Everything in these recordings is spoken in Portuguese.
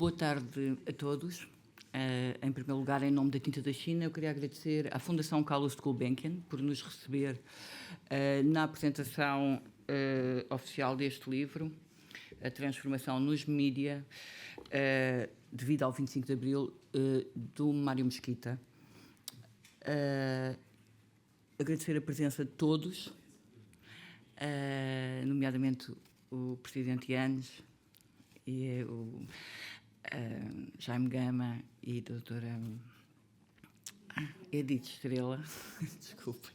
Boa tarde a todos. Em primeiro lugar, em nome da Tinta da China, eu queria agradecer à Fundação Carlos de Gulbenkian por nos receber na apresentação oficial deste livro, A Transformação nos Mídia, devido ao 25 de Abril, do Mário Mesquita. Agradecer a presença de todos, nomeadamente o Presidente Yanes e o Jaime Gama e a doutora Edith Estrela. Desculpem.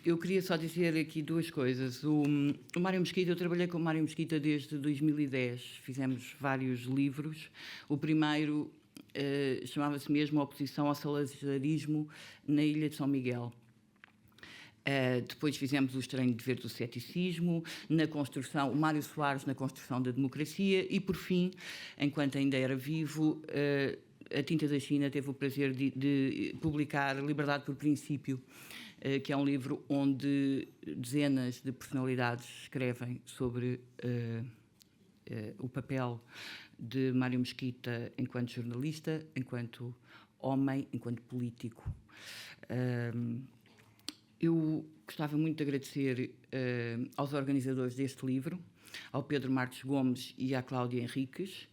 Eu queria só dizer aqui duas coisas. O Mário Mesquita, eu trabalhei com o Mário Mesquita desde 2010. Fizemos vários livros. O primeiro chamava-se mesmo Oposição ao Salazarismo na Ilha de São Miguel. Depois fizemos o Estranho Dever do Ceticismo, na construção, o Mário Soares na construção da democracia e, por fim, enquanto ainda era vivo, a Tinta da China teve o prazer de publicar Liberdade por Princípio, que é um livro onde dezenas de personalidades escrevem sobre o papel de Mário Mesquita enquanto jornalista, enquanto homem, enquanto político. Eu gostava muito de agradecer aos organizadores deste livro, ao Pedro Marques Gomes e à Cláudia Henriques.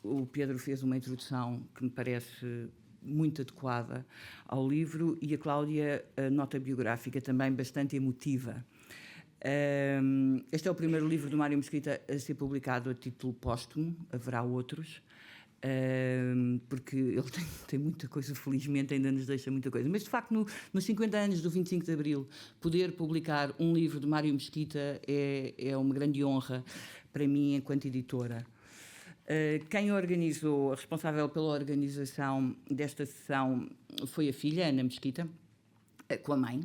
O Pedro fez uma introdução que me parece muito adequada ao livro e a Cláudia, a nota biográfica também bastante emotiva. Este é o primeiro livro do Mário Mesquita a ser publicado a título póstumo, haverá outros. Porque ele tem muita coisa, felizmente ainda nos deixa muita coisa. Mas, de facto, nos 50 anos do 25 de Abril, poder publicar um livro de Mário Mesquita é uma grande honra para mim, enquanto editora. Quem organizou, a responsável pela organização desta sessão foi a filha, Ana Mesquita, com a mãe,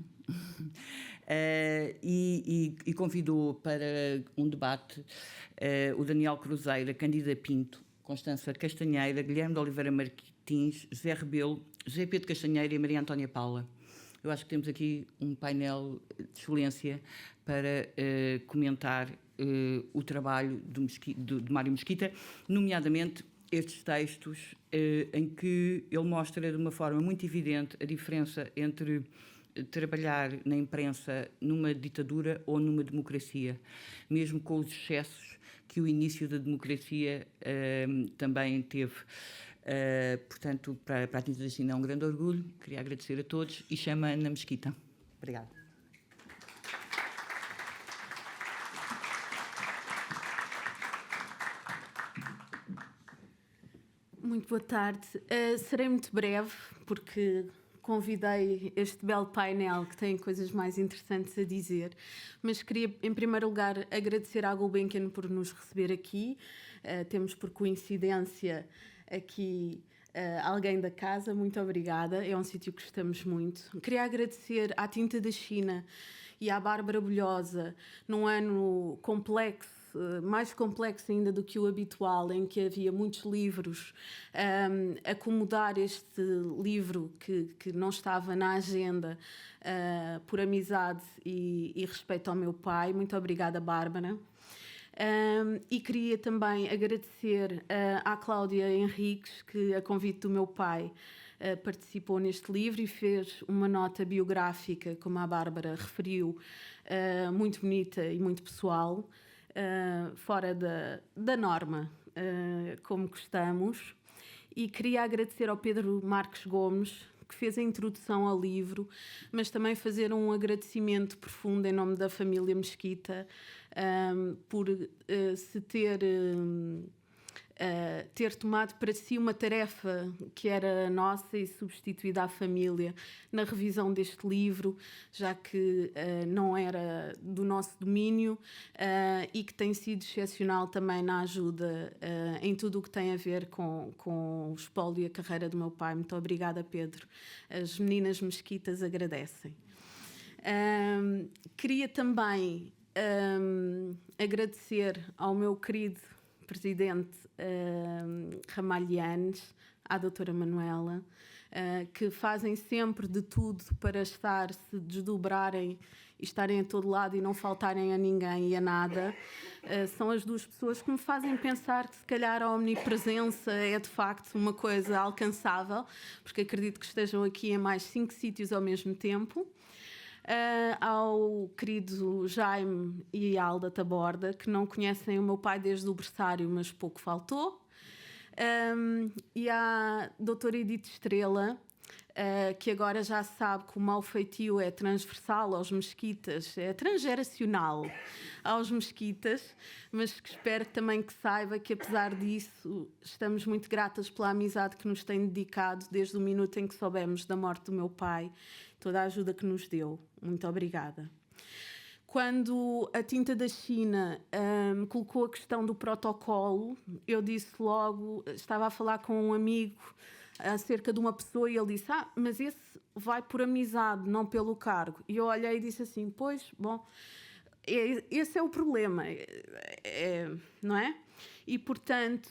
e convidou para um debate o Daniel Cruzeiro, a Cândida Pinto, Constança Castanheira, Guilherme de Oliveira Martins, José Rebelo, José Pedro Castanheira e Maria Antónia Paula. Eu acho que temos aqui um painel de excelência para comentar o trabalho de Mário Mesquita, nomeadamente estes textos em que ele mostra de uma forma muito evidente a diferença entre trabalhar na imprensa numa ditadura ou numa democracia, mesmo com os excessos que o início da democracia também teve. Portanto, para a Tinta da China é um grande orgulho. Queria agradecer a todos e chamo a Ana Mesquita. Obrigada. Muito boa tarde. Serei muito breve, porque convidei este belo painel que tem coisas mais interessantes a dizer, mas queria, em primeiro lugar, agradecer à Gulbenkian por nos receber aqui. Temos, por coincidência, aqui alguém da casa. Muito obrigada, é um sítio que gostamos muito. Queria agradecer à Tinta da China e à Bárbara Bolhosa, num ano complexo, mais complexo ainda do que o habitual, em que havia muitos livros, acomodar este livro que não estava na agenda por amizade e respeito ao meu pai. Muito obrigada, Bárbara. E queria também agradecer à Cláudia Henriques, que, a convite do meu pai, participou neste livro e fez uma nota biográfica, como a Bárbara referiu, muito bonita e muito pessoal, fora da norma, como gostamos. E queria agradecer ao Pedro Marques Gomes, que fez a introdução ao livro, mas também fazer um agradecimento profundo em nome da família Mesquita por se ter tomado para si uma tarefa que era nossa e substituída à família na revisão deste livro, já que não era do nosso domínio, e que tem sido excepcional também na ajuda em tudo o que tem a ver com o espólio e a carreira do meu pai. Muito obrigada, Pedro. As meninas Mesquitas agradecem. Queria também agradecer ao meu querido Presidente Ramalho Yanes, à doutora Manuela, que fazem sempre de tudo para se desdobrarem e estarem a todo lado e não faltarem a ninguém e a nada, são as duas pessoas que me fazem pensar que se calhar a omnipresença é de facto uma coisa alcançável, porque acredito que estejam aqui em mais 5 sítios ao mesmo tempo. Ao querido Jaime e Alda Taborda, que não conhecem o meu pai desde o berçário, mas pouco faltou. E à doutora Edith Estrela, que agora já sabe que o mau feitio é transversal aos mesquitas, é transgeracional aos mesquitas, mas que espero também que saiba que, apesar disso, estamos muito gratas pela amizade que nos tem dedicado desde o minuto em que soubemos da morte do meu pai, toda a ajuda que nos deu. Muito obrigada. Quando a Tinta da China me colocou a questão do protocolo, eu disse logo, estava a falar com um amigo acerca de uma pessoa e ele disse, mas esse vai por amizade, não pelo cargo. E eu olhei e disse assim, pois, bom, esse é o problema, não é? E, portanto,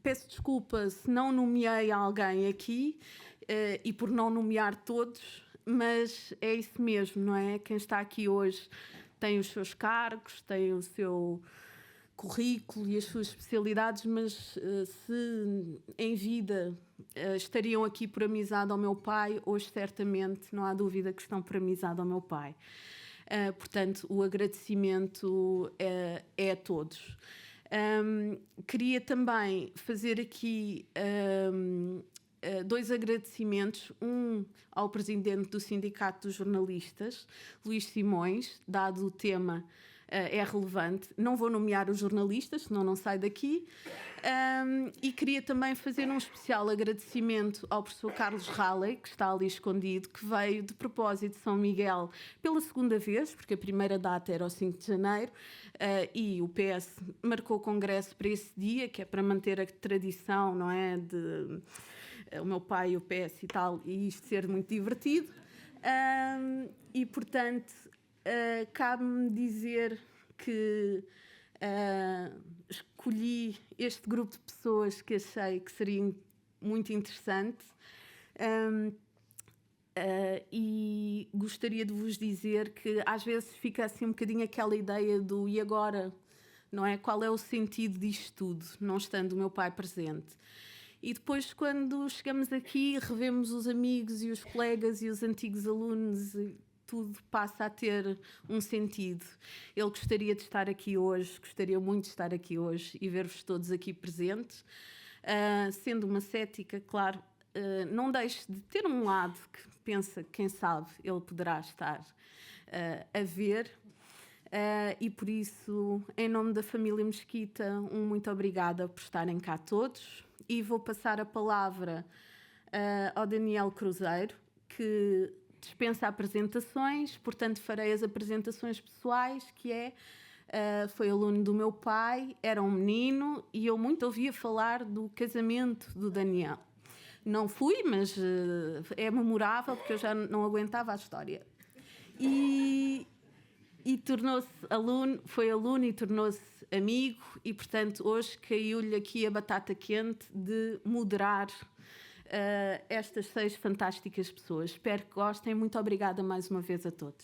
peço desculpa se não nomeei alguém aqui e por não nomear todos, mas é isso mesmo, não é? Quem está aqui hoje tem os seus cargos, tem o seu currículo e as suas especialidades, mas se em vida estariam aqui por amizade ao meu pai, hoje certamente não há dúvida que estão por amizade ao meu pai. Portanto, o agradecimento é a todos. Queria também fazer aqui 2 agradecimentos, um ao presidente do Sindicato dos Jornalistas, Luís Simões, dado o tema é relevante. Não vou nomear os jornalistas, senão não sai daqui. E queria também fazer um especial agradecimento ao professor Carlos Raleigh, que está ali escondido, que veio de propósito de São Miguel pela 2ª vez, porque a primeira data era o 5 de janeiro, e o PS marcou o congresso para esse dia, que é para manter a tradição, não é, de o meu pai e o PS e tal, e isto ser muito divertido. E, portanto, cabe-me dizer que escolhi este grupo de pessoas que achei que seria muito interessante e gostaria de vos dizer que às vezes fica assim um bocadinho aquela ideia do e agora, não é? Qual é o sentido disto tudo, não estando o meu pai presente? E depois, quando chegamos aqui, revemos os amigos e os colegas e os antigos alunos, e tudo passa a ter um sentido. Ele gostaria de estar aqui hoje, gostaria muito de estar aqui hoje e ver-vos todos aqui presentes. Sendo uma cética, claro, não deixe de ter um lado que pensa que, quem sabe, ele poderá estar a ver. E por isso, em nome da família Mesquita, muito obrigada por estarem cá todos. E vou passar a palavra ao Daniel Cruzeiro, que dispensa apresentações, portanto farei as apresentações pessoais, que foi aluno do meu pai, era um menino, e eu muito ouvia falar do casamento do Daniel. Não fui, mas é memorável, porque eu já não aguentava a história. E tornou-se aluno, foi aluno e tornou-se amigo, e portanto hoje caiu-lhe aqui a batata quente de moderar estas 6 fantásticas pessoas. Espero que gostem. Muito obrigada mais uma vez a todos.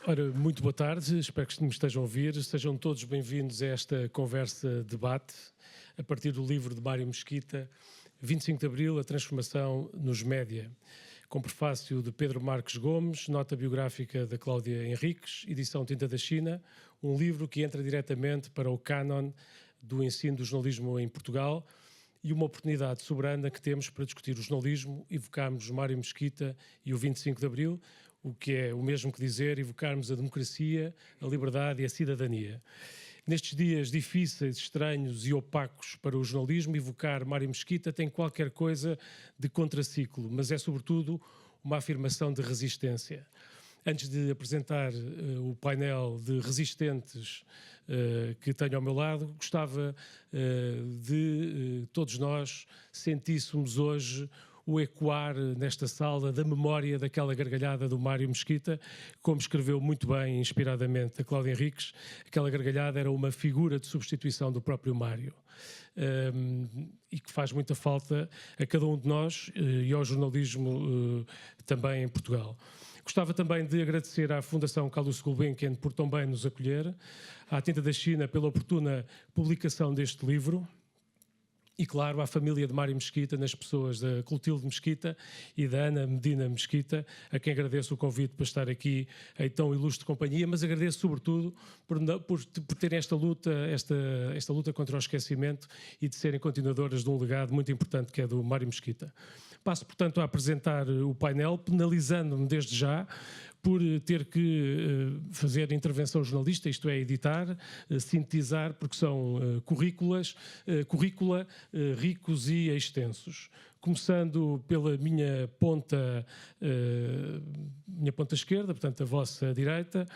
Ora, muito boa tarde, espero que me estejam a ouvir. Sejam todos bem-vindos a esta conversa-debate a partir do livro de Mário Mesquita, 25 de Abril, a transformação nos média, com prefácio de Pedro Marques Gomes, nota biográfica da Cláudia Henriques, edição Tinta da China, um livro que entra diretamente para o cânon do ensino do jornalismo em Portugal e uma oportunidade soberana que temos para discutir o jornalismo, evocarmos Mário Mesquita e o 25 de Abril, o que é o mesmo que dizer evocarmos a democracia, a liberdade e a cidadania. Nestes dias difíceis, estranhos e opacos para o jornalismo, evocar Mário Mesquita tem qualquer coisa de contraciclo, mas é sobretudo uma afirmação de resistência. Antes de apresentar o painel de resistentes que tenho ao meu lado, gostava de todos nós sentíssemos hoje o ecoar nesta sala da memória daquela gargalhada do Mário Mesquita, como escreveu muito bem, inspiradamente, a Cláudia Henriques. Aquela gargalhada era uma figura de substituição do próprio Mário. E que faz muita falta a cada um de nós e ao jornalismo também em Portugal. Gostava também de agradecer à Fundação Carlos Gulbenkian por tão bem nos acolher, à Tinta da China pela oportuna publicação deste livro e, claro, à família de Mário Mesquita, nas pessoas da Clotilde Mesquita e da Ana Medina Mesquita, a quem agradeço o convite para estar aqui em tão ilustre companhia, mas agradeço sobretudo por terem esta luta contra o esquecimento e de serem continuadoras de um legado muito importante que é do Mário Mesquita. Passo, portanto, a apresentar o painel, penalizando-me desde já por ter que fazer intervenção jornalista, isto é, editar, sintetizar, porque são currícula ricos e extensos. Começando pela minha ponta esquerda, portanto a vossa direita,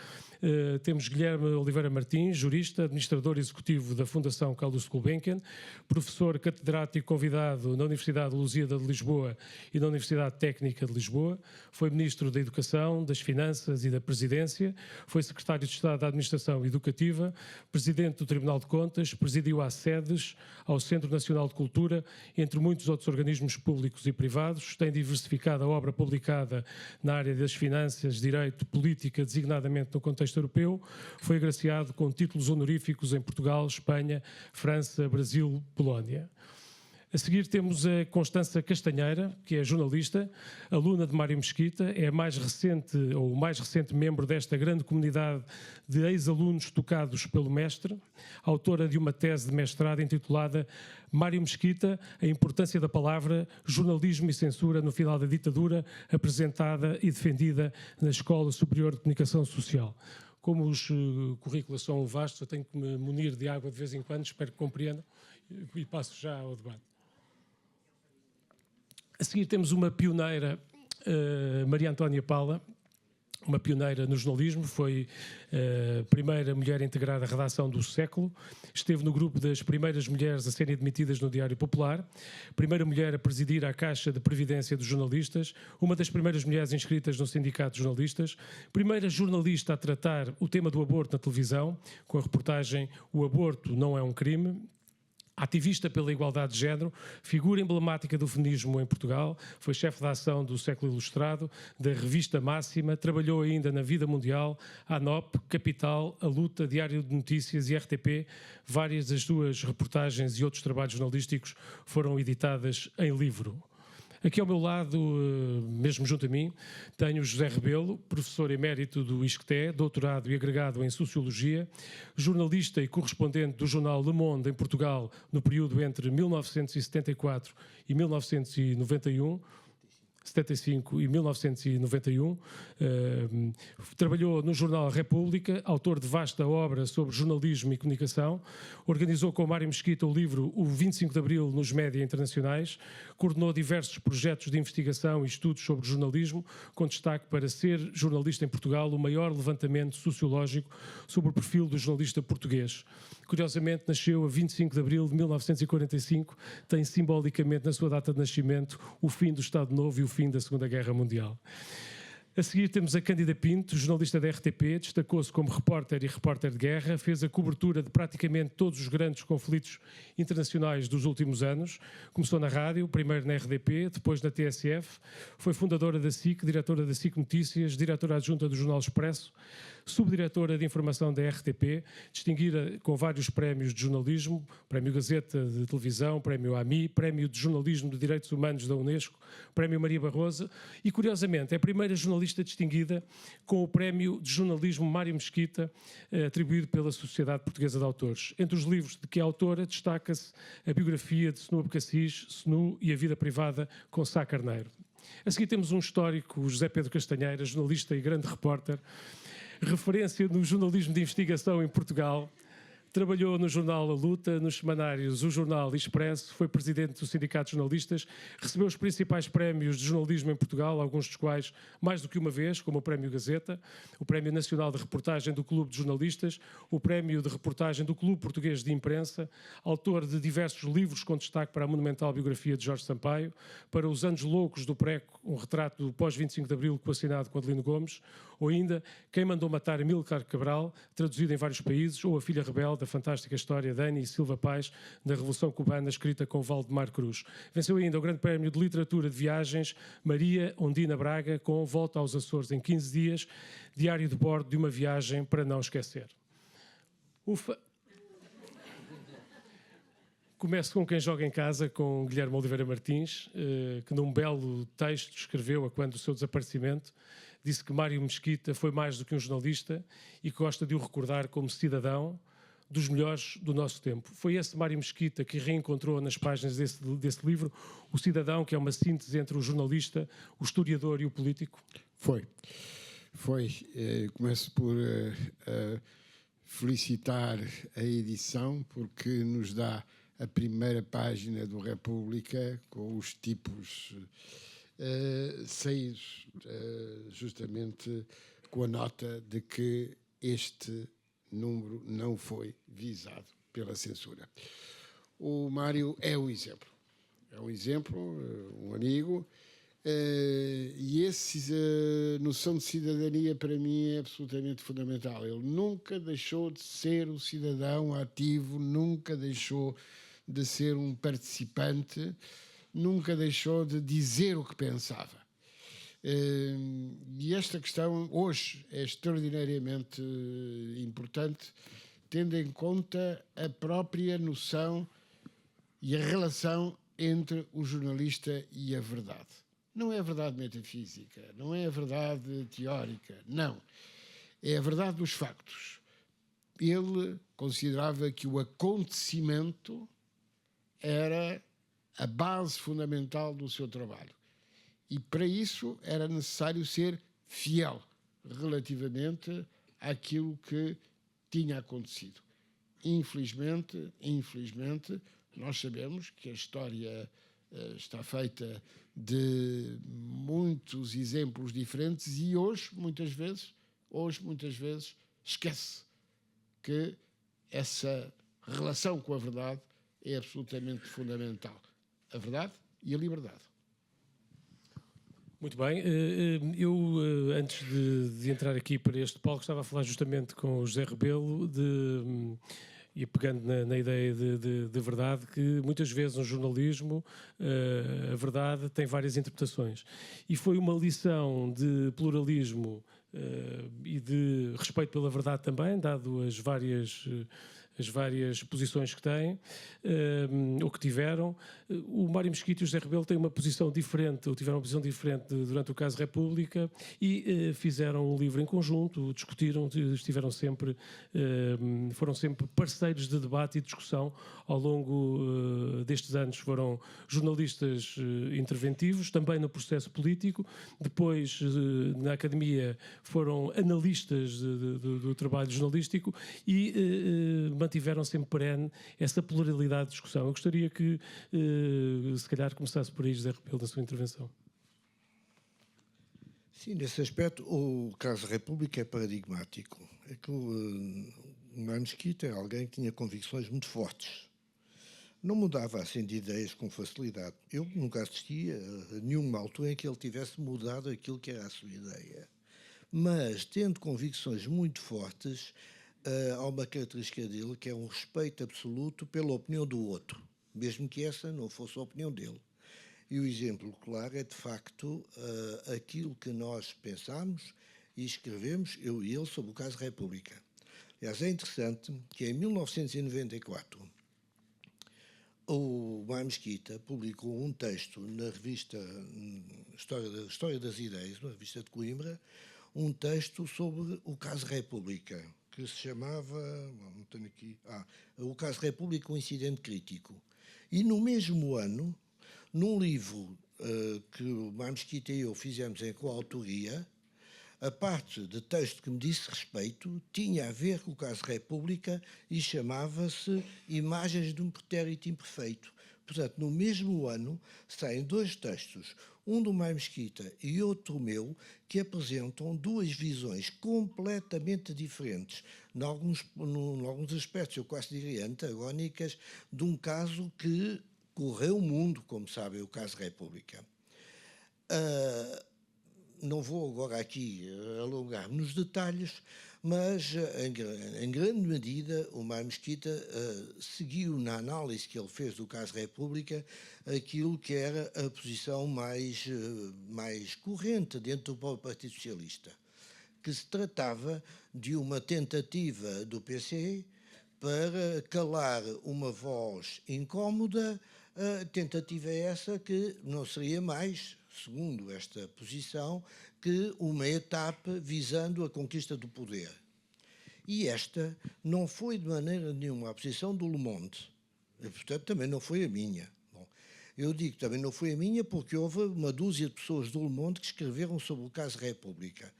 temos Guilherme Oliveira Martins, jurista, administrador executivo da Fundação Carlos Gulbenkian, professor catedrático convidado na Universidade de Lusíada de Lisboa e na Universidade Técnica de Lisboa, foi ministro da Educação, das Finanças e da Presidência, foi secretário de Estado da Administração Educativa, presidente do Tribunal de Contas, presidiu às sedes, ao Centro Nacional de Cultura, entre muitos outros organismos públicos e privados, tem diversificado a obra publicada na área das finanças, direito, política, designadamente no contexto europeu, foi agraciado com títulos honoríficos em Portugal, Espanha, França, Brasil, Polónia. A seguir temos a Constança Castanheira, que é jornalista, aluna de Mário Mesquita, é o mais recente membro desta grande comunidade de ex-alunos tocados pelo mestre, autora de uma tese de mestrado intitulada Mário Mesquita, a importância da palavra, jornalismo e censura no final da ditadura, apresentada e defendida na Escola Superior de Comunicação Social. Como os currículos são vastos, eu tenho que me munir de água de vez em quando, espero que compreendam, e passo já ao debate. A seguir temos uma pioneira, Maria Antónia Paula, uma pioneira no jornalismo, foi a primeira mulher a integrar a redação do século, esteve no grupo das primeiras mulheres a serem admitidas no Diário Popular, primeira mulher a presidir a Caixa de Previdência dos Jornalistas, uma das primeiras mulheres inscritas no Sindicato de Jornalistas, primeira jornalista a tratar o tema do aborto na televisão, com a reportagem O Aborto Não é um Crime, ativista pela igualdade de género, figura emblemática do feminismo em Portugal, foi chefe da ação do Século Ilustrado, da Revista Máxima, trabalhou ainda na Vida Mundial, ANOP, Capital, A Luta, Diário de Notícias e RTP. Várias das suas reportagens e outros trabalhos jornalísticos foram editadas em livro. Aqui ao meu lado, mesmo junto a mim, tenho José Rebelo, professor emérito do ISCTE, doutorado e agregado em Sociologia, jornalista e correspondente do jornal Le Monde em Portugal no período entre 1974 e 1991, 75 e 1991, trabalhou no jornal República, autor de vasta obra sobre jornalismo e comunicação, organizou com Mário Mesquita o livro O 25 de Abril nos média internacionais, coordenou diversos projetos de investigação e estudos sobre jornalismo, com destaque para Ser Jornalista em Portugal, o maior levantamento sociológico sobre o perfil do jornalista português. Curiosamente, nasceu a 25 de abril de 1945, tem simbolicamente na sua data de nascimento o fim do Estado Novo e o fim da Segunda Guerra Mundial. A seguir temos a Cândida Pinto, jornalista da RTP, destacou-se como repórter e repórter de guerra, fez a cobertura de praticamente todos os grandes conflitos internacionais dos últimos anos, começou na rádio, primeiro na RDP, depois na TSF, foi fundadora da SIC, diretora da SIC Notícias, diretora adjunta do Jornal Expresso, subdiretora de informação da RTP, distinguida com vários prémios de jornalismo, Prémio Gazeta de Televisão, Prémio AMI, Prémio de Jornalismo de Direitos Humanos da Unesco, Prémio Maria Barroso e, curiosamente, é a primeira jornalista distinguida com o Prémio de Jornalismo Mário Mesquita, atribuído pela Sociedade Portuguesa de Autores. Entre os livros de que é autora, destaca-se a biografia de Senu Abcacis, Senu e a vida privada com Sá Carneiro. A seguir temos um histórico, José Pedro Castanheira, jornalista e grande repórter, referência no jornalismo de investigação em Portugal, Trabalhou no jornal A Luta, nos semanários O Jornal e Expresso, foi presidente do Sindicato de Jornalistas, recebeu os principais prémios de jornalismo em Portugal, alguns dos quais mais do que uma vez, como o Prémio Gazeta, o Prémio Nacional de Reportagem do Clube de Jornalistas, o Prémio de Reportagem do Clube Português de Imprensa, autor de diversos livros com destaque para a monumental biografia de Jorge Sampaio, para Os Anos Loucos do Preco, um retrato do pós-25 de Abril coassinado com Adelino Gomes, ou ainda Quem Mandou Matar Amílcar Cabral, traduzido em vários países, ou A Filha Rebelde, a fantástica história de Ana e Silva Paz da Revolução Cubana, escrita com Valdemar Cruz. Venceu ainda o Grande Prémio de Literatura de Viagens Maria Ondina Braga, com Volta aos Açores em 15 dias, diário de bordo de uma viagem para não esquecer. Ufa! Começo com Quem Joga em Casa, com Guilherme Oliveira Martins, que num belo texto escreveu a quando do seu desaparecimento, disse que Mário Mesquita foi mais do que um jornalista e que gosta de o recordar como cidadão dos melhores do nosso tempo. Foi esse Mário Mesquita que reencontrou nas páginas desse livro o cidadão, que é uma síntese entre o jornalista, o historiador e o político? Foi. Começo por felicitar a edição, porque nos dá a primeira página do República com os tipos saídos justamente com a nota de que este número não foi visado pela censura. O Mário é um exemplo. É um exemplo, um amigo, e essa noção de cidadania para mim é absolutamente fundamental. Ele nunca deixou de ser um cidadão ativo, nunca deixou de ser um participante, nunca deixou de dizer o que pensava. E esta questão hoje é extraordinariamente importante, tendo em conta a própria noção e a relação entre o jornalista e a verdade. Não é a verdade metafísica, não é a verdade teórica, não. É a verdade dos factos. Ele considerava que o acontecimento era a base fundamental do seu trabalho. E para isso era necessário ser fiel relativamente àquilo que tinha acontecido. Infelizmente, nós sabemos que a história está feita de muitos exemplos diferentes e hoje, muitas vezes, esquece que essa relação com a verdade é absolutamente fundamental. A verdade e a liberdade. Muito bem. Eu, antes de entrar aqui para este palco, estava a falar justamente com o José Rebelo e pegando na ideia de verdade, que muitas vezes no jornalismo a verdade tem várias interpretações. E foi uma lição de pluralismo e de respeito pela verdade também, dado as várias posições que têm, ou que tiveram. O Mário Mesquita e o José Rebelo têm uma posição diferente, ou tiveram uma posição diferente durante o caso República, e fizeram um livro em conjunto, discutiram, foram sempre parceiros de debate e discussão ao longo destes anos. Foram jornalistas interventivos, também no processo político, depois na academia foram analistas do trabalho jornalístico e mantiveram sempre perene essa pluralidade de discussão. Eu gostaria que, se calhar, começasse por aí, José Rebelo, na sua intervenção. Sim, nesse aspecto, o caso República é paradigmático. É que o Mário Mesquita é alguém que tinha convicções muito fortes. Não mudava assim de ideias com facilidade. Eu nunca assisti a nenhuma altura em que ele tivesse mudado aquilo que era a sua ideia. Mas, tendo convicções muito fortes, há uma característica dele que é um respeito absoluto pela opinião do outro, mesmo que essa não fosse a opinião dele. E o exemplo claro é, de facto, aquilo que nós pensámos e escrevemos, eu e ele, sobre o caso República. Aliás, é interessante que em 1994 o Mário Mesquita publicou um texto na revista História das Ideias, na revista de Coimbra, um texto sobre o caso República, que se chamava, não tenho aqui, o caso República, um incidente crítico. E no mesmo ano, num livro que o Mário Mesquita e eu fizemos em coautoria, A parte de texto que me disse respeito tinha a ver com o caso República e chamava-se Imagens de um Pretérito Imperfeito. Portanto, no mesmo ano, saem 2 textos, um do Mário Mesquita e outro meu, que apresentam 2 visões completamente diferentes, em alguns aspectos, eu quase diria, antagónicas, de um caso que correu o mundo, como sabem, o caso República. Não vou agora aqui alongar-me nos detalhes, mas em grande medida o Mário Mesquita seguiu na análise que ele fez do caso República aquilo que era a posição mais corrente dentro do próprio Partido Socialista, que se tratava de uma tentativa do PC para calar uma voz incómoda, tentativa essa que não seria mais, segundo esta posição, que uma etapa visando a conquista do poder. E esta não foi de maneira nenhuma a posição do Le Monde, e, portanto, também não foi a minha. Bom, eu digo que também não foi a minha porque houve uma dúzia de pessoas do Le Monde que escreveram sobre o caso República,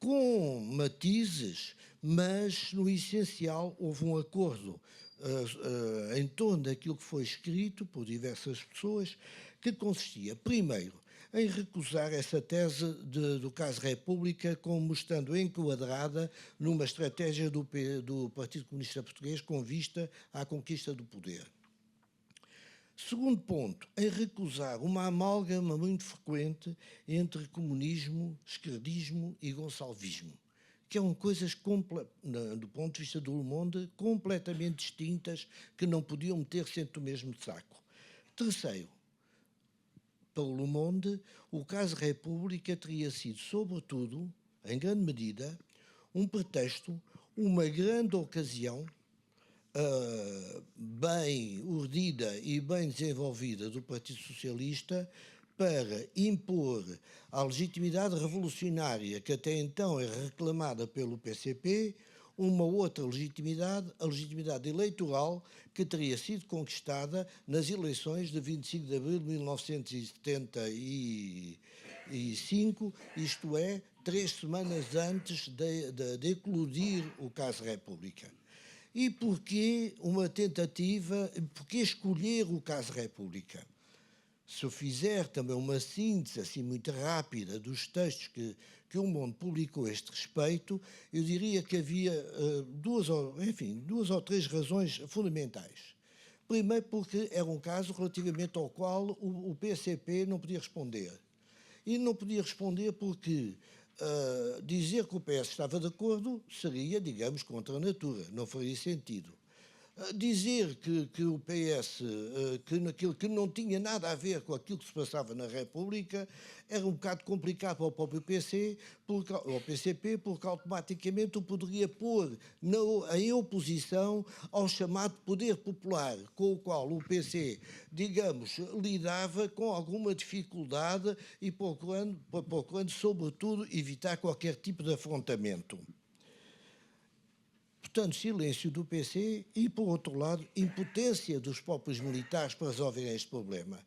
com matizes, mas no essencial houve um acordo em torno daquilo que foi escrito por diversas pessoas, que consistia, primeiro, em recusar essa tese do caso República como estando enquadrada numa estratégia do Partido Comunista Português com vista à conquista do poder. Segundo ponto, em recusar uma amálgama muito frequente entre comunismo, esquerdismo e gonçalvismo, que são coisas, do ponto de vista do Le Monde, completamente distintas, que não podiam meter-se dentro do mesmo saco. Terceiro, para o Le Monde, o caso República teria sido, sobretudo, em grande medida, um pretexto, uma grande ocasião, bem urdida e bem desenvolvida do Partido Socialista para impor a legitimidade revolucionária que até então era reclamada pelo PCP, uma outra legitimidade, a legitimidade eleitoral que teria sido conquistada nas eleições de 25 de abril de 1975, isto é, 3 semanas antes de eclodir o caso República. E porquê uma tentativa, porquê escolher o caso República? Se eu fizer também uma síntese assim muito rápida dos textos que o Monde publicou a este respeito, eu diria que havia 2 ou 3 razões fundamentais. Primeiro, porque era um caso relativamente ao qual o PCP não podia responder. E não podia responder porque dizer que o PS estava de acordo seria, digamos, contra a natura, não faria sentido. Dizer que o PS, que não tinha nada a ver com aquilo que se passava na República, era um bocado complicado para o próprio PCP, porque automaticamente o poderia pôr em oposição ao chamado poder popular, com o qual o PC, digamos, lidava com alguma dificuldade e procurando, sobretudo, evitar qualquer tipo de afrontamento. Portanto, silêncio do PC e, por outro lado, impotência dos próprios militares para resolverem este problema,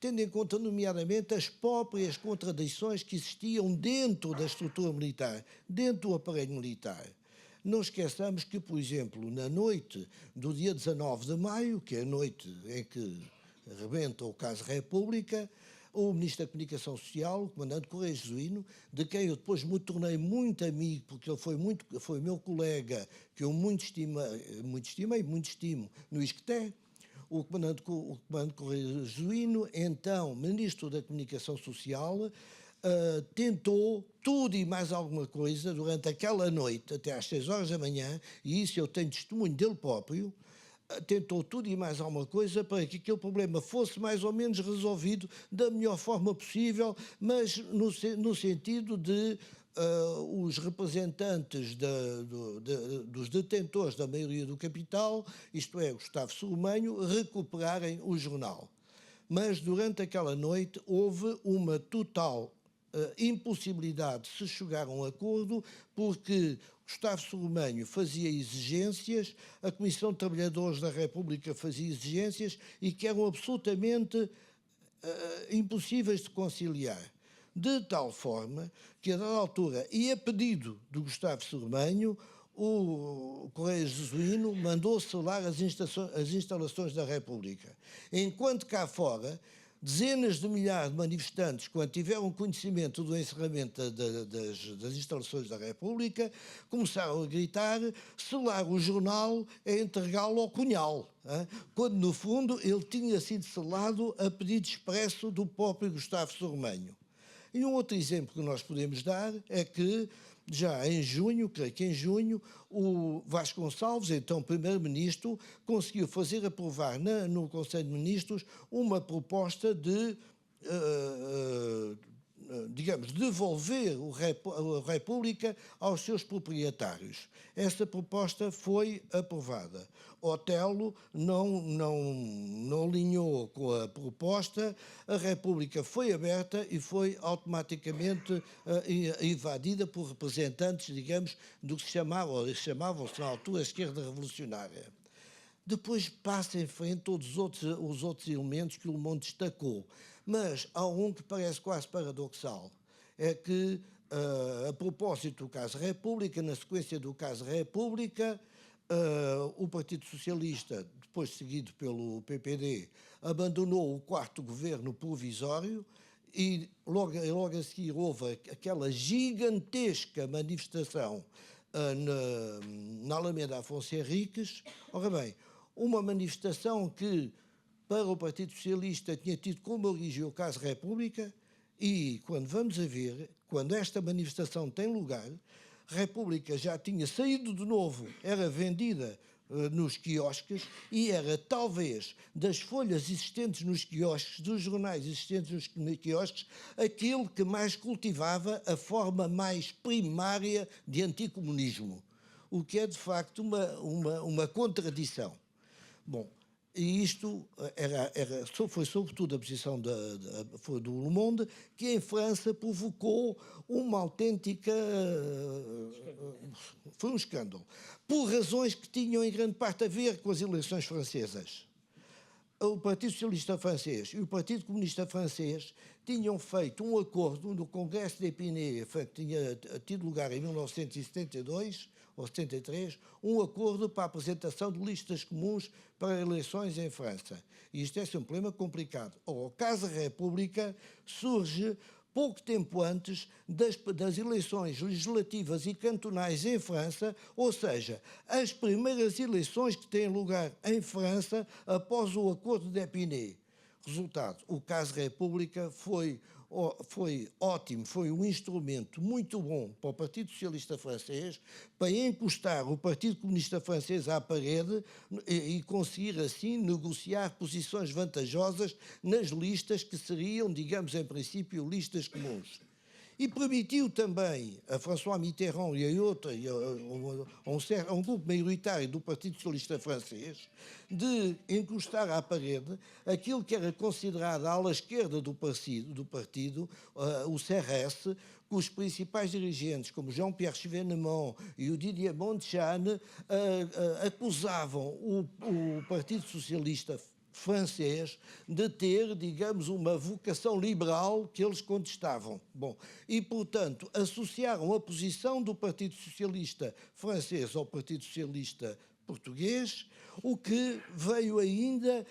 tendo em conta, nomeadamente, as próprias contradições que existiam dentro da estrutura militar, dentro do aparelho militar. Não esqueçamos que, por exemplo, na noite do dia 19 de maio, que é a noite em que rebenta o caso República, o Ministro da Comunicação Social, o Comandante Correia Jesuíno, de quem eu depois me tornei muito amigo, porque ele foi meu colega, que eu muito estimo no Isqueté, o Comandante Correia Jesuíno, então Ministro da Comunicação Social, tentou tudo e mais alguma coisa durante aquela noite, até às 6 horas da manhã, e isso eu tenho testemunho dele próprio, tentou tudo e mais alguma coisa para que aquele problema fosse mais ou menos resolvido da melhor forma possível, mas no sentido de os representantes dos detentores da maioria do capital, isto é, Gustavo Sormanho, recuperarem o jornal. Mas durante aquela noite houve uma total impossibilidade de se chegar a um acordo, porque Gustavo Sormanho fazia exigências, a Comissão de Trabalhadores da República fazia exigências e que eram absolutamente impossíveis de conciliar. de tal forma que, a dada altura, e a pedido do Gustavo Sormanho, o Correio Jesuíno mandou selar as instalações da República. Enquanto cá fora, dezenas de milhares de manifestantes, quando tiveram conhecimento do encerramento das instalações da República, começaram a gritar: selar o jornal é entregá-lo ao Cunhal, hein? Quando, no fundo, ele tinha sido selado a pedido expresso do próprio Gustavo Sormanho. E um outro exemplo que nós podemos dar é que, já em junho, creio que em junho, o Vasconcelos, então primeiro-ministro, conseguiu fazer aprovar no Conselho de Ministros uma proposta de, digamos, devolver a República aos seus proprietários. Essa proposta foi aprovada. Otelo não alinhou com a proposta, a República foi aberta e foi automaticamente invadida por representantes, digamos, do que chamavam-se na altura a esquerda revolucionária. Depois passa em frente todos os outros elementos que o mundo destacou, mas há um que parece quase paradoxal, é que, a propósito do caso República, na sequência do caso República, o Partido Socialista, depois seguido pelo PPD, abandonou o quarto governo provisório e logo a seguir houve aquela gigantesca manifestação na Alameda Afonso Henriques. Ora bem, uma manifestação que, para o Partido Socialista, tinha tido como origem o caso República, e quando vamos a ver, quando esta manifestação tem lugar, a República já tinha saído de novo, era vendida nos quiosques e era, talvez, das folhas existentes nos quiosques, dos jornais existentes nos quiosques, aquele que mais cultivava a forma mais primária de anticomunismo, o que é, de facto, uma contradição. Bom, e isto foi sobretudo a posição do Le Monde, que em França provocou uma autêntica... foi um escândalo. Por razões que tinham em grande parte a ver com as eleições francesas. O Partido Socialista francês e o Partido Comunista francês tinham feito um acordo no Congresso de Épinay, que tinha tido lugar em 1972 ou 73, um acordo para a apresentação de listas comuns para eleições em França. E isto é um problema complicado. O caso República surge pouco tempo antes das eleições legislativas e cantonais em França, ou seja, as primeiras eleições que têm lugar em França após o Acordo de Épinay. Resultado, o caso República foi ótimo, foi um instrumento muito bom para o Partido Socialista francês, para encostar o Partido Comunista francês à parede e conseguir assim negociar posições vantajosas nas listas que seriam, digamos, em princípio, listas comuns. E permitiu também a François Mitterrand e a um grupo maioritário do Partido Socialista francês de encostar à parede aquilo que era considerado a ala esquerda do partido, o CRS, cujos principais dirigentes, como Jean-Pierre Chevènement e o Didier Montchalin, acusavam o Partido Socialista francês de ter, digamos, uma vocação liberal que eles contestavam. Bom, e, portanto, associaram a posição do Partido Socialista francês ao Partido Socialista português, o que veio ainda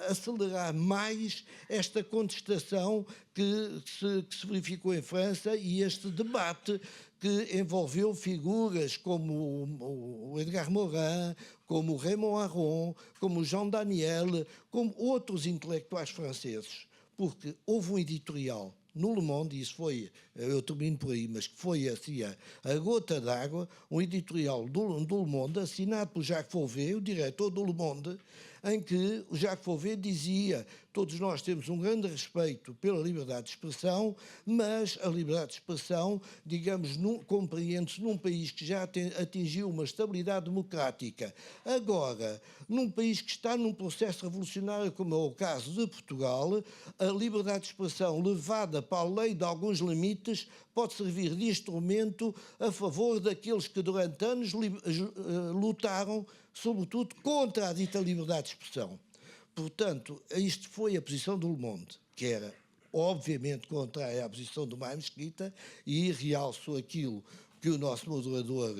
acelerar mais esta contestação que se verificou em França e este debate que envolveu figuras como o Edgar Morin, como o Raymond Aron, como o Jean Daniel, como outros intelectuais franceses, porque houve um editorial no Le Monde, isso foi, eu termino por aí, mas que foi assim a gota d'água, um editorial do Le Monde, assinado por Jacques Fauvet, o diretor do Le Monde, em que o Jacques Fauvet dizia: todos nós temos um grande respeito pela liberdade de expressão, mas a liberdade de expressão, digamos, compreende-se num país que já atingiu uma estabilidade democrática. Agora, num país que está num processo revolucionário, como é o caso de Portugal, a liberdade de expressão levada para a lei de alguns limites pode servir de instrumento a favor daqueles que durante anos lutaram, sobretudo, contra a dita liberdade de expressão. Portanto, isto foi a posição do Le Monde, que era obviamente contrária à posição do Mário Mesquita, e realço aquilo que o nosso moderador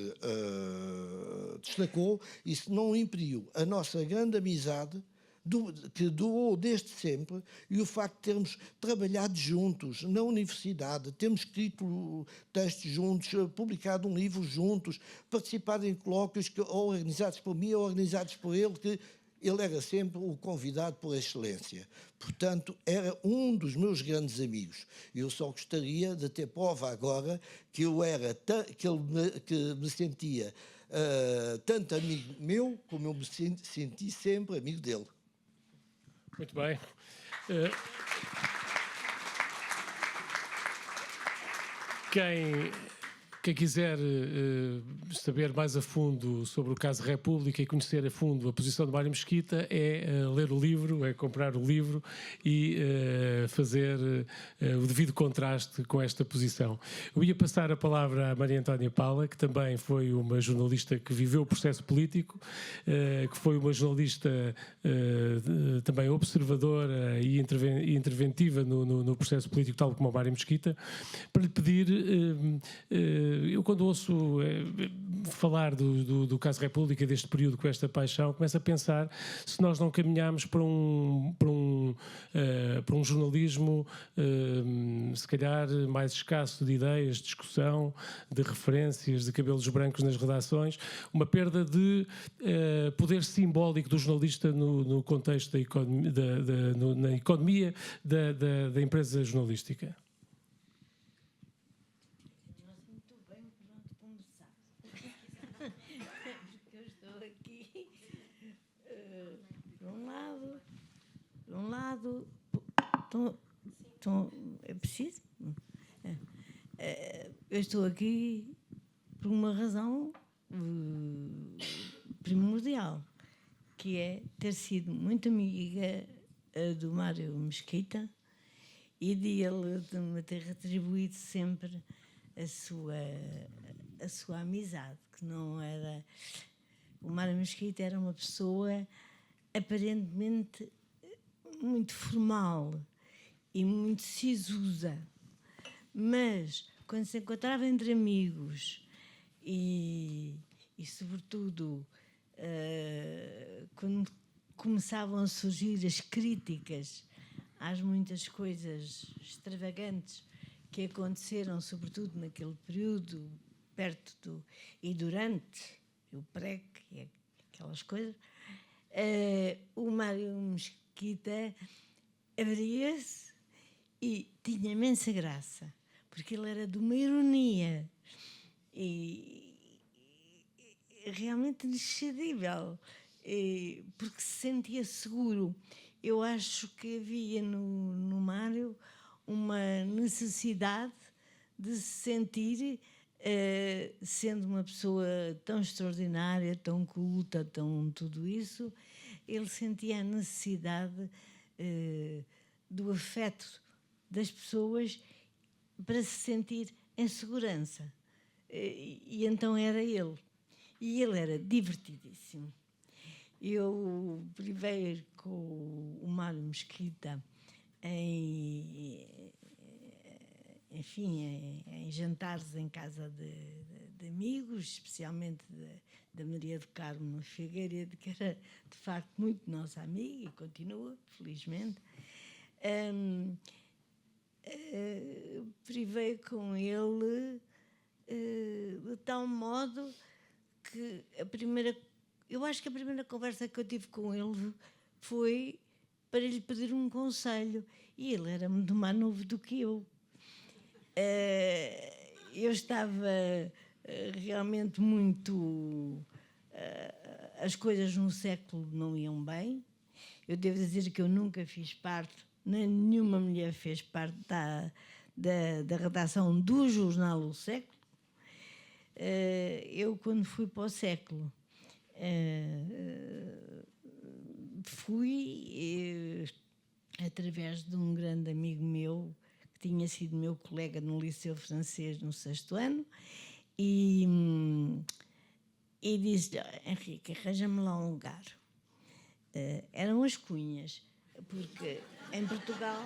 destacou. Isso não impediu a nossa grande amizade, que durou desde sempre, e o facto de termos trabalhado juntos na universidade, termos escrito textos juntos, publicado um livro juntos, participado em colóquios ou organizados por mim ou organizados por ele, que ele era sempre o convidado por excelência. Portanto, era um dos meus grandes amigos. Eu só gostaria de ter prova agora que que me sentia tanto amigo meu, como eu me senti sempre amigo dele. Muito bem. Quem quiser saber mais a fundo sobre o caso República e conhecer a fundo a posição de Mário Mesquita, é ler o livro, é comprar o livro e fazer o devido contraste com esta posição. Eu ia passar a palavra à Maria Antónia Paula, que também foi uma jornalista que viveu o processo político, que foi uma jornalista também observadora e interventiva no processo político, tal como a Mário Mesquita, para lhe pedir... eu, quando ouço falar do caso República, deste período, com esta paixão, começo a pensar se nós não caminhamos para um jornalismo se calhar mais escasso de ideias, de discussão, de referências, de cabelos brancos nas redações, uma perda de poder simbólico do jornalista no contexto na economia da empresa jornalística. É preciso? Eu estou aqui por uma razão primordial, que é ter sido muito amiga do Mário Mesquita e de ele me ter retribuído sempre a sua amizade, que não era... O Mário Mesquita era uma pessoa aparentemente muito formal e muito sisuda, mas quando se encontrava entre amigos e sobretudo, quando começavam a surgir as críticas às muitas coisas extravagantes que aconteceram, sobretudo naquele período, perto e durante o PREC e aquelas coisas, o Mário Mesquita abria-se e tinha imensa graça, porque ele era de uma ironia e realmente inexcedível, porque se sentia seguro. Eu acho que havia no Mário uma necessidade de se sentir, sendo uma pessoa tão extraordinária, tão culta, tão tudo isso, ele sentia a necessidade do afeto das pessoas para se sentir em segurança. E então era ele. E ele era divertidíssimo. Eu privei com o Mário Mesquita em jantares em casa de amigos, especialmente da Maria do Carmo Figueiredo, que era de facto muito nossa amiga e continua, felizmente. Privei com ele de tal modo que eu acho que a primeira conversa que eu tive com ele foi para lhe pedir um conselho, e ele era muito mais novo do que eu. Eu estava realmente muito... as coisas no século não iam bem. Eu devo dizer que eu nunca fiz parte, nem nenhuma mulher fez parte da redação do jornal O Século. Eu, quando fui para o Século, fui através de um grande amigo meu, que tinha sido meu colega no Liceu Francês no 6º ano, e disse: Henrique, arranja-me lá um lugar. Eram as Cunhas, porque em Portugal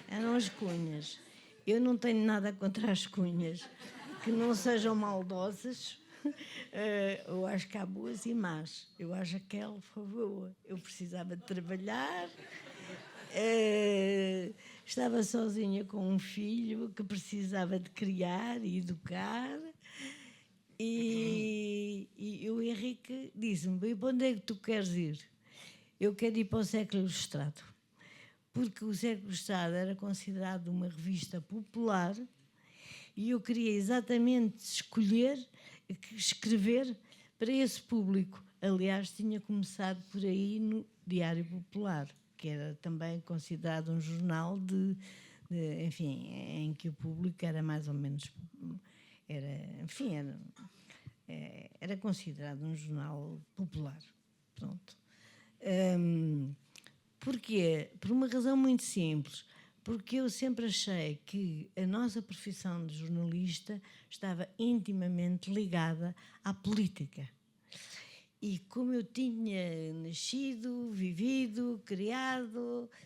Eram as cunhas. Eu não tenho nada contra as cunhas, que não sejam maldosas. Eu acho que há boas e más. Eu acho que aquela foi boa. Eu precisava de trabalhar, estava sozinha com um filho que precisava de criar e educar. E o Henrique disse-me: para onde é que tu queres ir? Eu quero ir para o Século Ilustrado, porque o Século Ilustrado era considerado uma revista popular e eu queria exatamente escrever para esse público. Aliás, tinha começado por aí no Diário Popular, que era também considerado um jornal enfim, em que o público era mais ou menos... Era considerado um jornal popular. Pronto. Porquê? Por uma razão muito simples. Porque eu sempre achei que a nossa profissão de jornalista estava intimamente ligada à política. E como eu tinha nascido, vivido,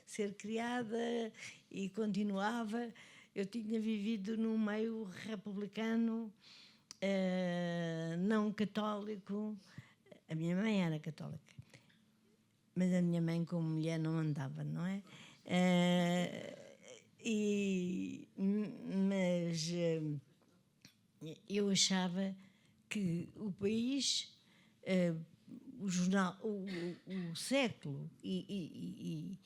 ser criada e continuava, eu tinha vivido num meio republicano, não católico. A minha mãe era católica, mas a minha mãe como mulher não andava, não é? Mas eu achava que o país, o jornal, o século e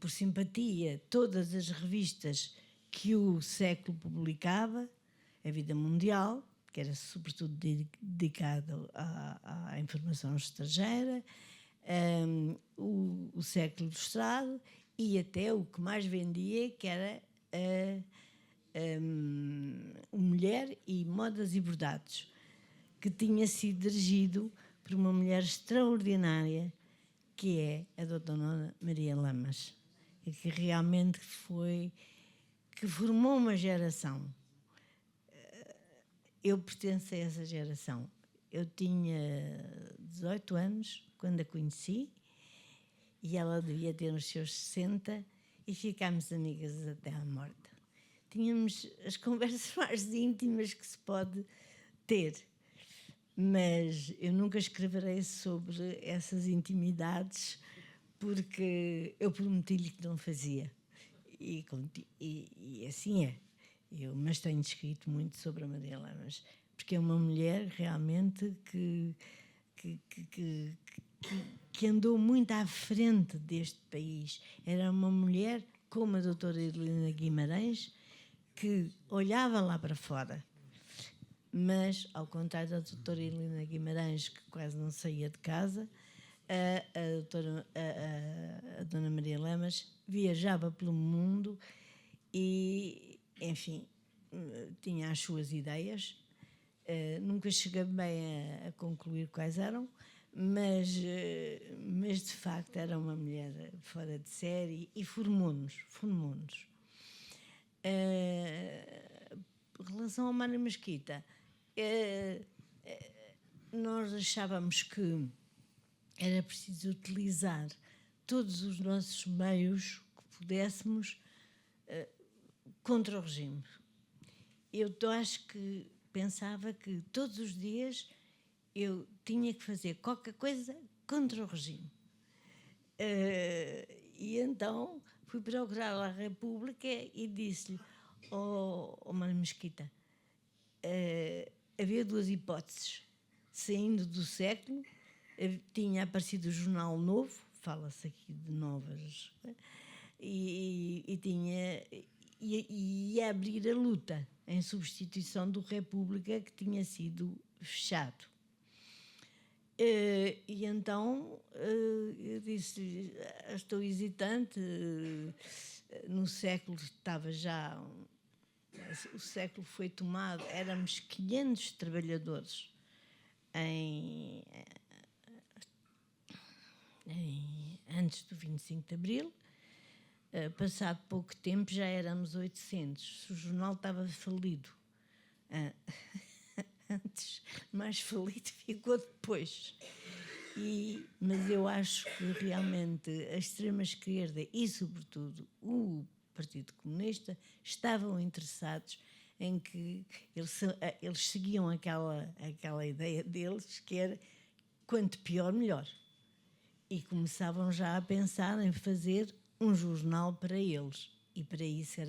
por simpatia, todas as revistas que o século publicava, a Vida Mundial, que era sobretudo dedicado à informação estrangeira, o Século Ilustrado e até o que mais vendia, que era Mulher e Modas e Bordados, que tinha sido dirigido por uma mulher extraordinária, que é a Dona Maria Lamas, e que realmente que formou uma geração. Eu pertenço a essa geração. Eu tinha 18 anos quando a conheci e ela devia ter os seus 60 e ficámos amigas até à morte. Tínhamos as conversas mais íntimas que se pode ter, mas eu nunca escreverei sobre essas intimidades porque eu prometi-lhe que não fazia. E assim é. Mas tenho escrito muito sobre a Maria Lamas, porque é uma mulher realmente que andou muito à frente deste país. Era uma mulher como a doutora Helena Guimarães, que olhava lá para fora. Mas, ao contrário da doutora Helena Guimarães, que quase não saía de casa, a Dona Maria Lamas viajava pelo mundo e, enfim, tinha as suas ideias. Nunca cheguei bem a concluir quais eram, mas de facto era uma mulher fora de série e formou-nos. Em relação ao Mário Mesquita, nós achávamos que era preciso utilizar todos os nossos meios que pudéssemos contra o regime. Eu acho que pensava que todos os dias eu tinha que fazer qualquer coisa contra o regime. E então fui procurar a República e disse-lhe: Oh Mário Mesquita, havia duas hipóteses. Saindo do século, tinha aparecido o Jornal Novo, fala-se aqui de novas, e ia abrir a luta em substituição do República, que tinha sido fechado. E então eu disse: estou hesitante. No século estava já... O século foi tomado, éramos 500 trabalhadores antes do 25 de Abril. Passado pouco tempo já éramos 800. O jornal estava falido. Antes, mais falido ficou depois. Mas eu acho que realmente a extrema-esquerda e, sobretudo, o Partido Comunista estavam interessados em que eles seguiam aquela ideia deles, que era quanto pior, melhor. E começavam já a pensar em fazer um jornal para eles. E para isso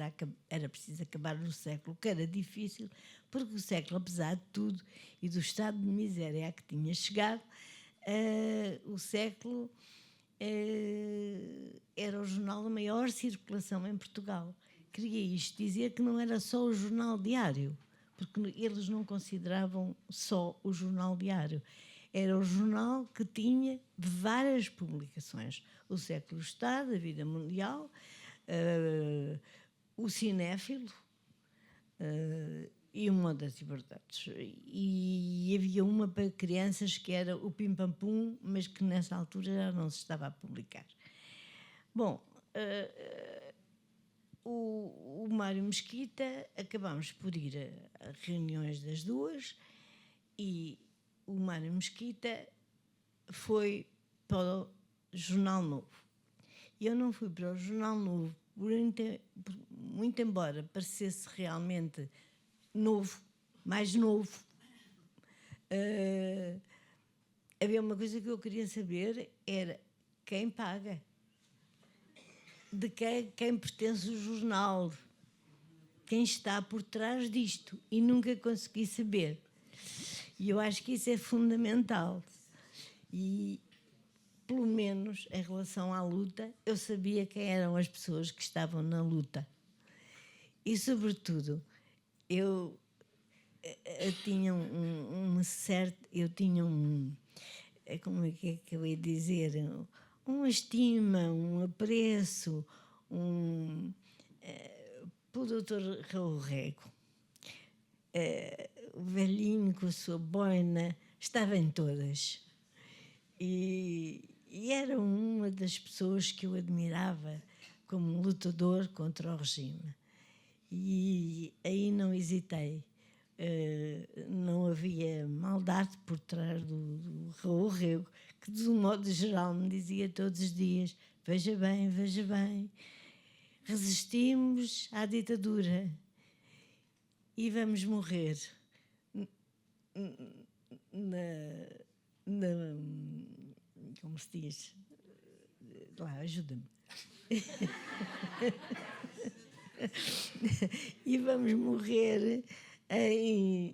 era preciso acabar no século, que era difícil, porque o século, apesar de tudo, e do estado de miséria a que tinha chegado, o século era o jornal da maior circulação em Portugal. Queria isto dizer que não era só o jornal diário, porque eles não consideravam só o jornal diário. Era o jornal que tinha várias publicações. O Século Estado, a Vida Mundial, o Cinéfilo e uma das Liberdades. E havia uma para crianças que era o Pim Pam Pum, mas que nessa altura já não se estava a publicar. Bom, o Mário Mesquita, acabámos por ir a reuniões das duas e o Mário Mesquita foi para o Jornal Novo. Eu não fui para o Jornal Novo, muito embora parecesse realmente novo, mais novo. Havia uma coisa que eu queria saber, era quem paga, de quem pertence o jornal, quem está por trás disto, e nunca consegui saber. E eu acho que isso é fundamental. E, pelo menos, em relação à luta, eu sabia quem eram as pessoas que estavam na luta. E, sobretudo, eu tinha como é que eu ia dizer, uma estima, um apreço, pelo Dr. Raul Rego. O velhinho com a sua boina, estava em todas. E era uma das pessoas que eu admirava como lutador contra o regime. E aí não hesitei. Não havia maldade por trás do Raul Rego, que de um modo geral me dizia todos os dias: veja bem, resistimos à ditadura e vamos morrer como se diz? Lá, ajuda-me. E vamos morrer em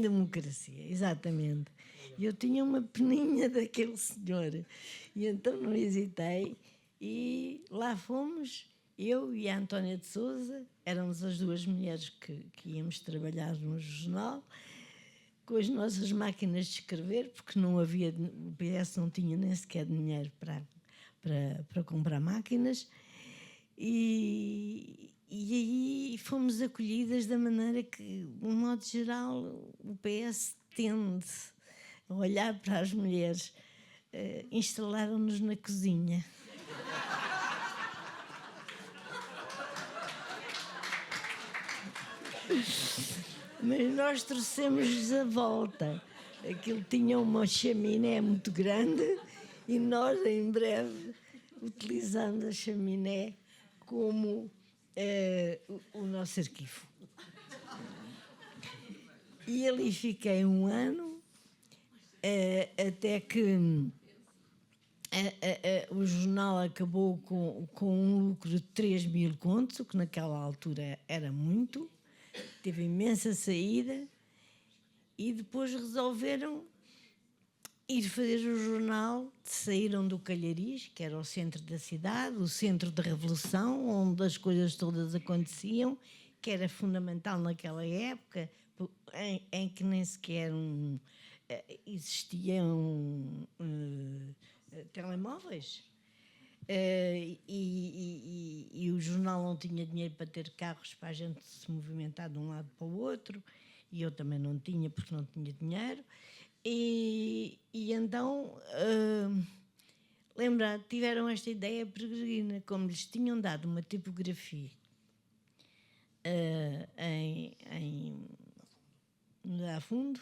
democracia, exatamente. E eu tinha uma peninha daquele senhor. E então não hesitei e lá fomos, eu e a Antónia de Sousa, éramos as duas mulheres que íamos trabalhar no jornal, com as nossas máquinas de escrever, porque não havia, o PS não tinha nem sequer dinheiro para comprar máquinas, e aí fomos acolhidas da maneira que, de um modo geral, o PS tende a olhar para as mulheres. Instalaram-nos na cozinha. Mas nós trouxemos-lhes a volta. Aquilo tinha uma chaminé muito grande e nós, em breve, utilizamos a chaminé como o nosso arquivo. E ali fiquei um ano, até que o jornal acabou com um lucro de 3.000 contos, o que naquela altura era muito. Teve imensa saída e depois resolveram ir fazer o jornal. Saíram do Calhariz, que era o centro da cidade, o centro da revolução, onde as coisas todas aconteciam, que era fundamental naquela época, em que nem sequer existiam telemóveis. E o jornal não tinha dinheiro para ter carros para a gente se movimentar de um lado para o outro, e eu também não tinha, porque não tinha dinheiro. E então, tiveram esta ideia peregrina, como lhes tinham dado uma tipografia a fundo,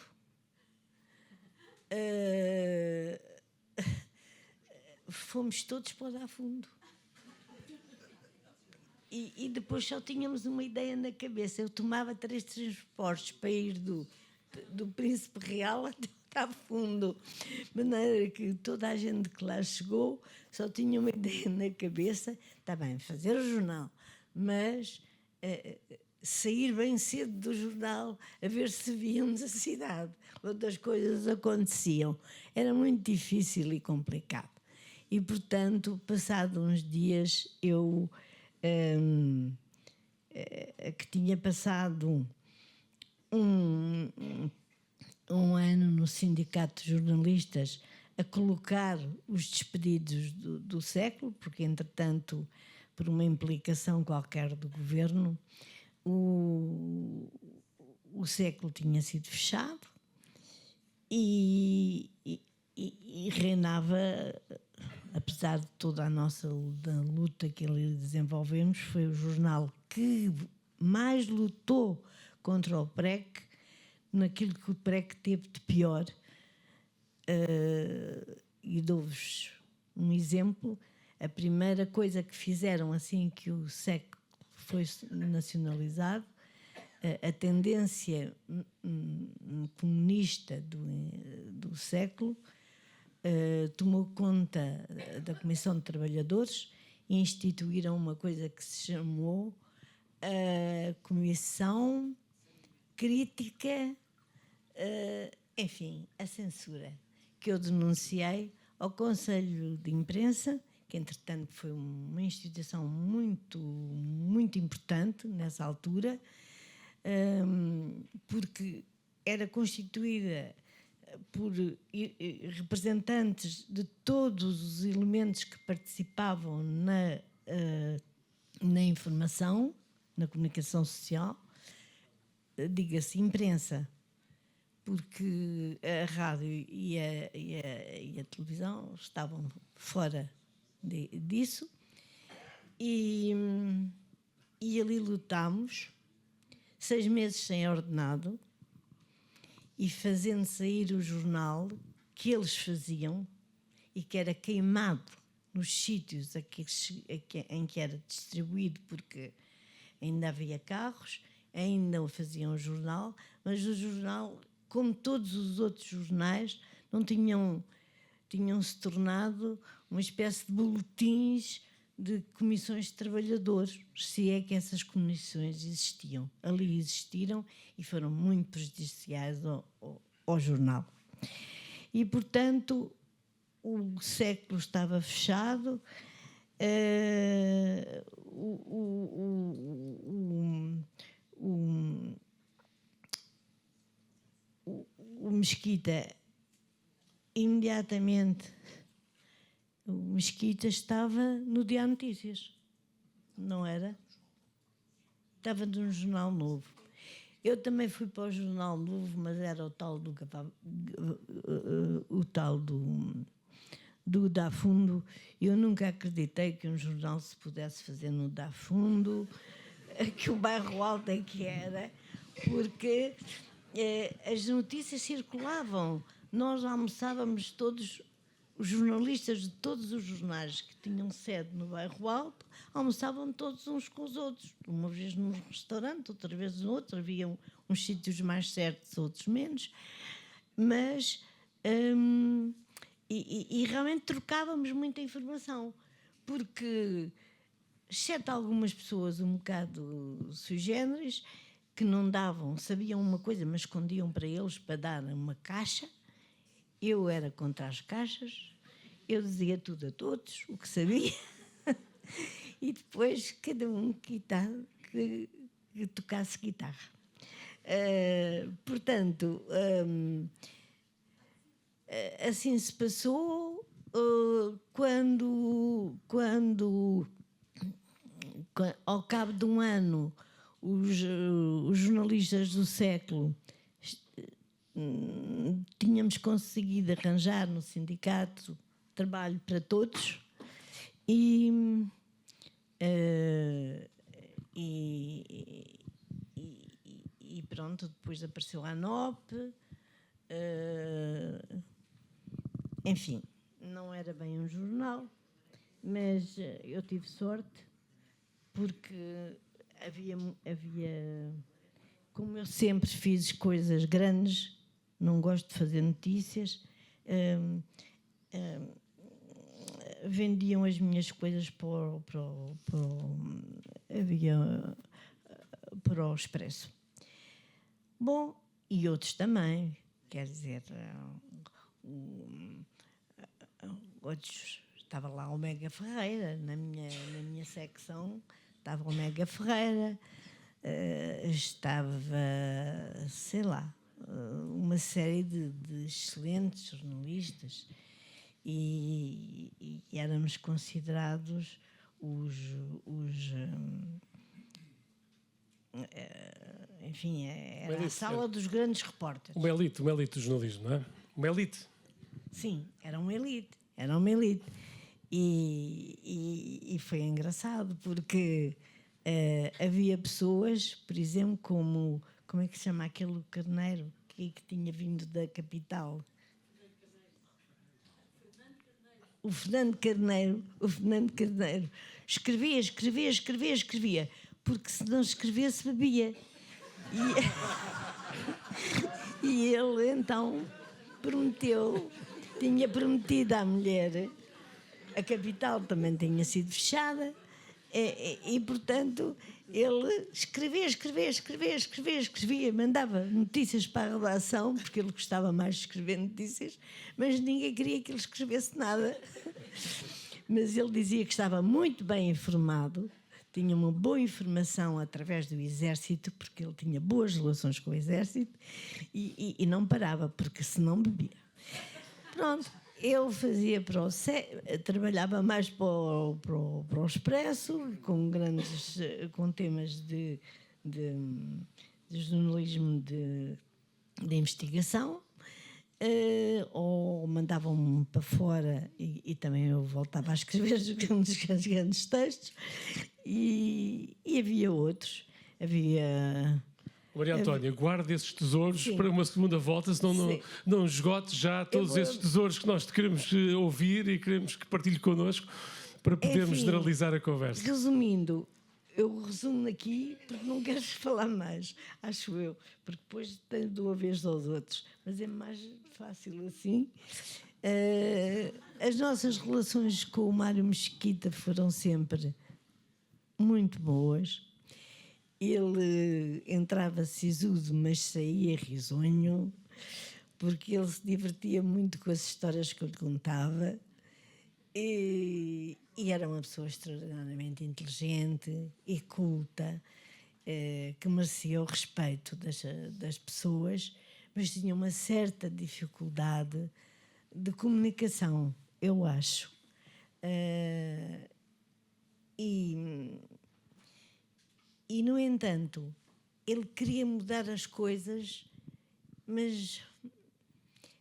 fomos todos para o Dá Fundo. E depois só tínhamos uma ideia na cabeça. Eu tomava 3 transportes para ir do Príncipe Real até o Dá Fundo. De maneira que toda a gente que lá chegou só tinha uma ideia na cabeça. Está bem, fazer o jornal, mas sair bem cedo do jornal a ver se víamos a cidade. Outras coisas aconteciam. Era muito difícil e complicado. E, portanto, passado uns dias, eu... que tinha passado um ano no Sindicato de Jornalistas a colocar os despedidos do século, porque, entretanto, por uma implicação qualquer do governo, o século tinha sido fechado e reinava, apesar de toda a nossa luta que ali desenvolvemos, foi o jornal que mais lutou contra o PREC, naquilo que o PREC teve de pior. E dou-vos um exemplo. A primeira coisa que fizeram assim que o século foi nacionalizado, a tendência comunista do século tomou conta da Comissão de Trabalhadores e instituíram uma coisa que se chamou a Comissão Crítica, enfim, a censura, que eu denunciei ao Conselho de Imprensa, que entretanto foi uma instituição muito, muito importante nessa altura, porque era constituída por representantes de todos os elementos que participavam na informação, na comunicação social, diga-se imprensa, porque a rádio e a televisão estavam fora disso, e ali lutámos 6 meses sem ordenado e fazendo sair o jornal que eles faziam e que era queimado nos sítios em que era distribuído, porque ainda havia carros, ainda faziam o jornal, mas o jornal, como todos os outros jornais, não tinham-se tornado uma espécie de boletins de comissões de trabalhadores, se é que essas comissões existiam. Ali existiram e foram muito prejudiciais ao jornal. E, portanto, o século estava fechado, o Mesquita, imediatamente, o Mesquita estava no Diário de Notícias, não era? Estava num jornal novo. Eu também fui para o jornal novo, mas era o tal do Dá Fundo. Eu nunca acreditei que um jornal se pudesse fazer no Dá Fundo, que o Bairro Alto é que era, porque as notícias circulavam. Nós almoçávamos todos, os jornalistas de todos os jornais que tinham sede no Bairro Alto, almoçavam todos uns com os outros. Uma vez num restaurante, outra vez no outro. Havia uns sítios mais certos, outros menos. Mas... E realmente trocávamos muita informação, porque, exceto algumas pessoas um bocado sui generis, que não davam, sabiam uma coisa, mas escondiam para eles para dar uma caixa. Eu era contra as caixas, eu dizia tudo a todos, o que sabia, e depois cada um que tocasse guitarra. Portanto... assim se passou. Quando ao cabo de um ano, os jornalistas do século tínhamos conseguido arranjar no sindicato trabalho para todos e pronto, depois apareceu a ANOP. Enfim, não era bem um jornal, mas eu tive sorte porque havia, como eu sempre fiz coisas grandes, não gosto de fazer notícias, vendiam as minhas coisas para o Expresso. Bom, e outros também, quer dizer, outros, estava lá o Mega Ferreira, na minha secção estava o Mega Ferreira, estava, sei lá, uma série de excelentes jornalistas e éramos considerados enfim, era a sala dos grandes repórteres. Uma elite do jornalismo, não é? Uma elite. Sim, era uma elite. E foi engraçado, porque havia pessoas, por exemplo, como é que se chama aquele carneiro que tinha vindo da capital? O Fernando Carneiro. Escrevia, porque se não escrevesse, bebia. E ele, então, tinha prometido à mulher, a capital também tinha sido fechada, e portanto, ele escrevia, mandava notícias para a redação, porque ele gostava mais de escrever notícias, mas ninguém queria que ele escrevesse nada. Mas ele dizia que estava muito bem informado, tinha uma boa informação através do Exército, porque ele tinha boas relações com o Exército, e não parava, porque senão bebia. Pronto, eu fazia trabalhava mais para o Expresso, com temas de jornalismo de investigação, ou mandavam-me para fora e também eu voltava a escrever os grandes textos, e havia outros. Maria Antónia, guarde esses tesouros para uma segunda volta, senão não esgote já todos esses tesouros que nós te queremos ouvir e queremos que partilhe connosco para podermos generalizar a conversa. Resumindo, eu resumo aqui porque não quero falar mais, acho eu, porque depois tenho de uma vez aos outros, mas é mais fácil assim. As nossas relações com o Mário Mesquita foram sempre muito boas. Ele entrava sisudo, mas saía risonho, porque ele se divertia muito com as histórias que eu lhe contava, e era uma pessoa extraordinariamente inteligente e culta, que merecia o respeito das pessoas, mas tinha uma certa dificuldade de comunicação, eu acho. E, no entanto, ele queria mudar as coisas, mas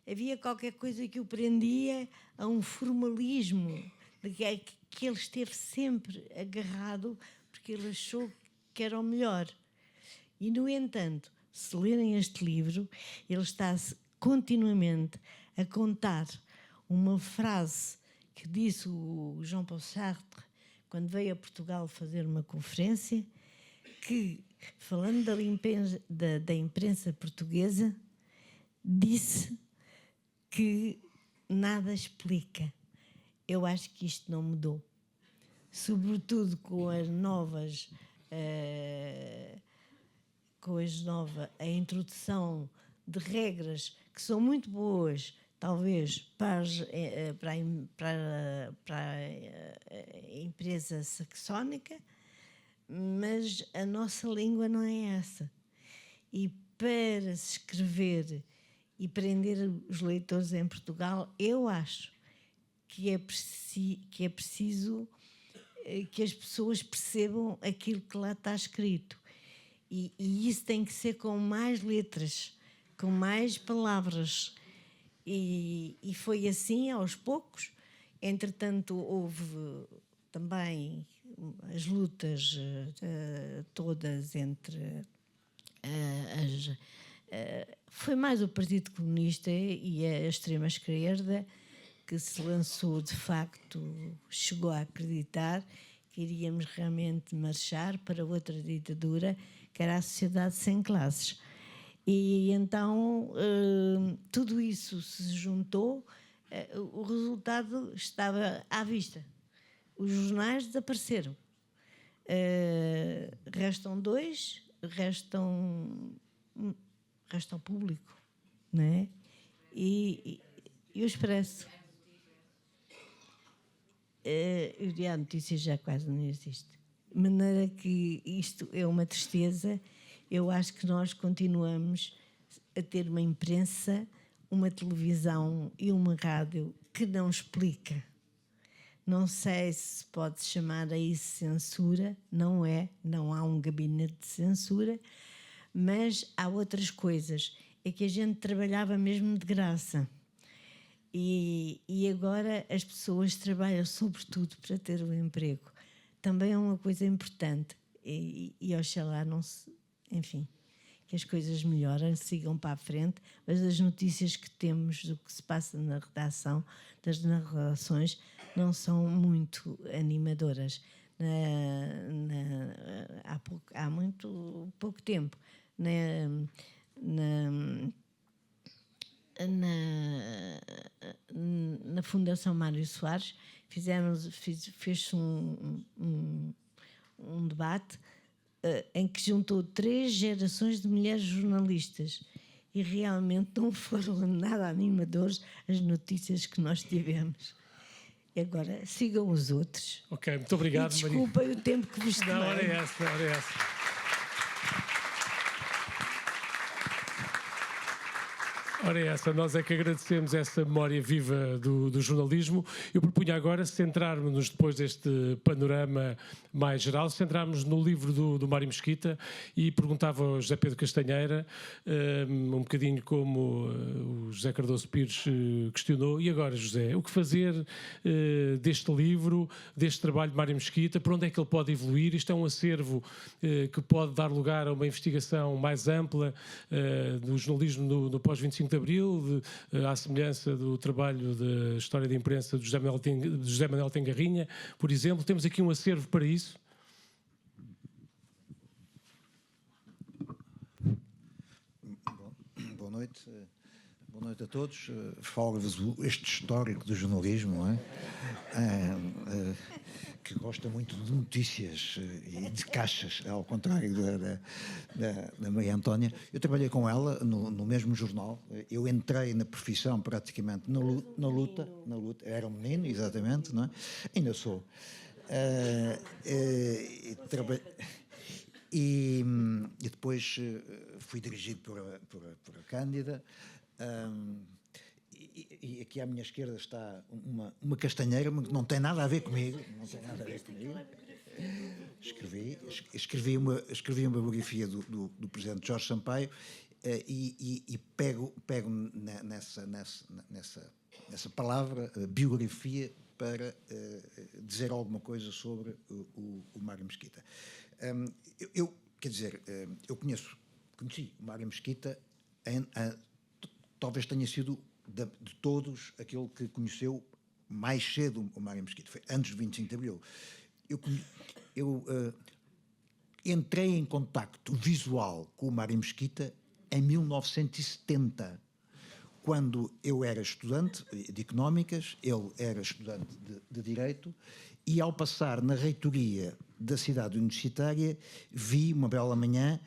havia qualquer coisa que o prendia a um formalismo, de que ele esteve sempre agarrado, porque ele achou que era o melhor. E, no entanto, se lerem este livro, ele está continuamente a contar uma frase que disse o Jean-Paul Sartre quando veio a Portugal fazer uma conferência, que, falando da imprensa portuguesa, disse que nada explica. Eu acho que isto não mudou. Sobretudo com as novas... a introdução de regras que são muito boas, talvez, para a empresa saxónica, mas a nossa língua não é essa. E para se escrever e prender os leitores em Portugal, eu acho que é preciso que as pessoas percebam aquilo que lá está escrito. E isso tem que ser com mais letras, com mais palavras. E foi assim aos poucos. Entretanto, houve também as lutas todas entre foi mais o Partido Comunista e a extrema-esquerda que se lançou, de facto, chegou a acreditar que iríamos realmente marchar para outra ditadura, que era a sociedade sem classes. E então tudo isso se juntou, o resultado estava à vista. Os jornais desapareceram. Restam dois, restam público, não é? E o Expresso. O Diário de Notícias já quase não existe. De maneira que isto é uma tristeza. Eu acho que nós continuamos a ter uma imprensa, uma televisão e uma rádio que não explica. Não sei se pode chamar a isso censura, não é, não há um gabinete de censura, mas há outras coisas. É que a gente trabalhava mesmo de graça. E agora as pessoas trabalham sobretudo para ter um emprego. Também é uma coisa importante. E oxalá não se... Enfim, que as coisas melhoram, sigam para a frente, mas as notícias que temos do que se passa na redação, das narrações, não são muito animadoras. Há muito pouco tempo, na Fundação Mário Soares, fez-se um debate em que juntou 3 gerações de mulheres jornalistas e realmente não foram nada animadores as notícias que nós tivemos. E agora sigam os outros. Ok, muito obrigado, Maria. Desculpem o tempo que vos tomei. Não, ora é essa. Ora é essa, nós é que agradecemos essa memória viva do jornalismo. Eu propunha agora centrarmos-nos, depois deste panorama mais geral, centrarmos no livro do Mário Mesquita e perguntava ao José Pedro Castanheira, um bocadinho como o José Cardoso Pires questionou, e agora, José, o que fazer deste livro, deste trabalho de Mário Mesquita, por onde é que ele pode evoluir? Isto é um acervo que pode dar lugar a uma investigação mais ampla do jornalismo no pós-25 de Abril, à semelhança do trabalho da história da imprensa do José Manuel Tengarrinha, por exemplo. Temos aqui um acervo para isso. Boa noite. Boa noite a todos. Falo-vos este histórico do jornalismo, não é? Que gosta muito de notícias e de caixas, ao contrário da Maria Antónia. Eu trabalhei com ela no mesmo jornal. Eu entrei na profissão praticamente na luta. Era um menino, exatamente, não é? Ainda sou. E depois fui dirigido por a Cândida. E aqui à minha esquerda está uma castanheira, mas não tem nada a ver comigo. Não tem nada a ver comigo. Escrevi uma biografia do presidente Jorge Sampaio e pego nessa palavra, biografia, para dizer alguma coisa sobre o Mário Mesquita. Eu conheci o Mário Mesquita, talvez tenha sido de todos aquele que conheceu mais cedo o Mário Mesquita. Foi antes do 25 de Abril. Eu entrei em contacto visual com o Mário Mesquita em 1970, quando eu era estudante de Económicas, ele era estudante de Direito, e ao passar na reitoria da cidade universitária, vi uma bela manhã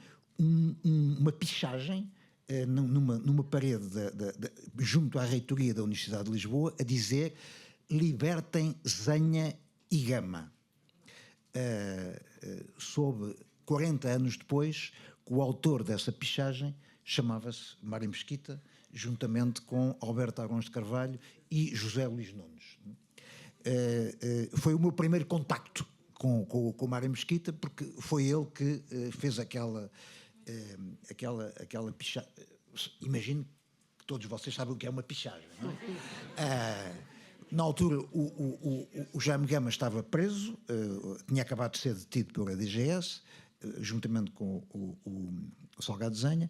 uma pichagem numa parede junto à reitoria da Universidade de Lisboa, a dizer: libertem Zenha e Gama. Soube 40 anos depois que o autor dessa pichagem chamava-se Mário Mesquita, juntamente com Alberto Arões de Carvalho e José Luís Nunes. Foi o meu primeiro contacto com o Mário Mesquita, porque foi ele que fez aquela pichagem. Imagino que todos vocês sabem o que é uma pichagem, não é? Na altura, o Jaime Gama estava preso, tinha acabado de ser detido pela DGS, juntamente com o Salgado Zenha,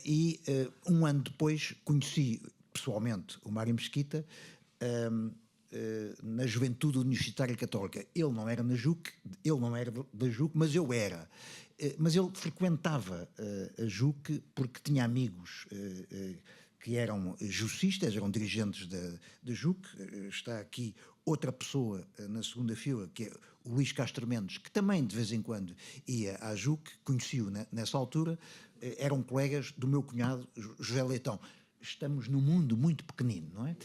e um ano depois conheci pessoalmente o Mário Mesquita na Juventude Universitária Católica. Ele não era na JUC, ele não era da JUC, mas eu era. Mas ele frequentava a JUC porque tinha amigos que eram jucistas, eram dirigentes da JUC. Está aqui outra pessoa na segunda fila, que é o Luís Castro Mendes, que também de vez em quando ia à JUC, conheci-o nessa altura, eram colegas do meu cunhado José Leitão. Estamos num mundo muito pequenino, não é?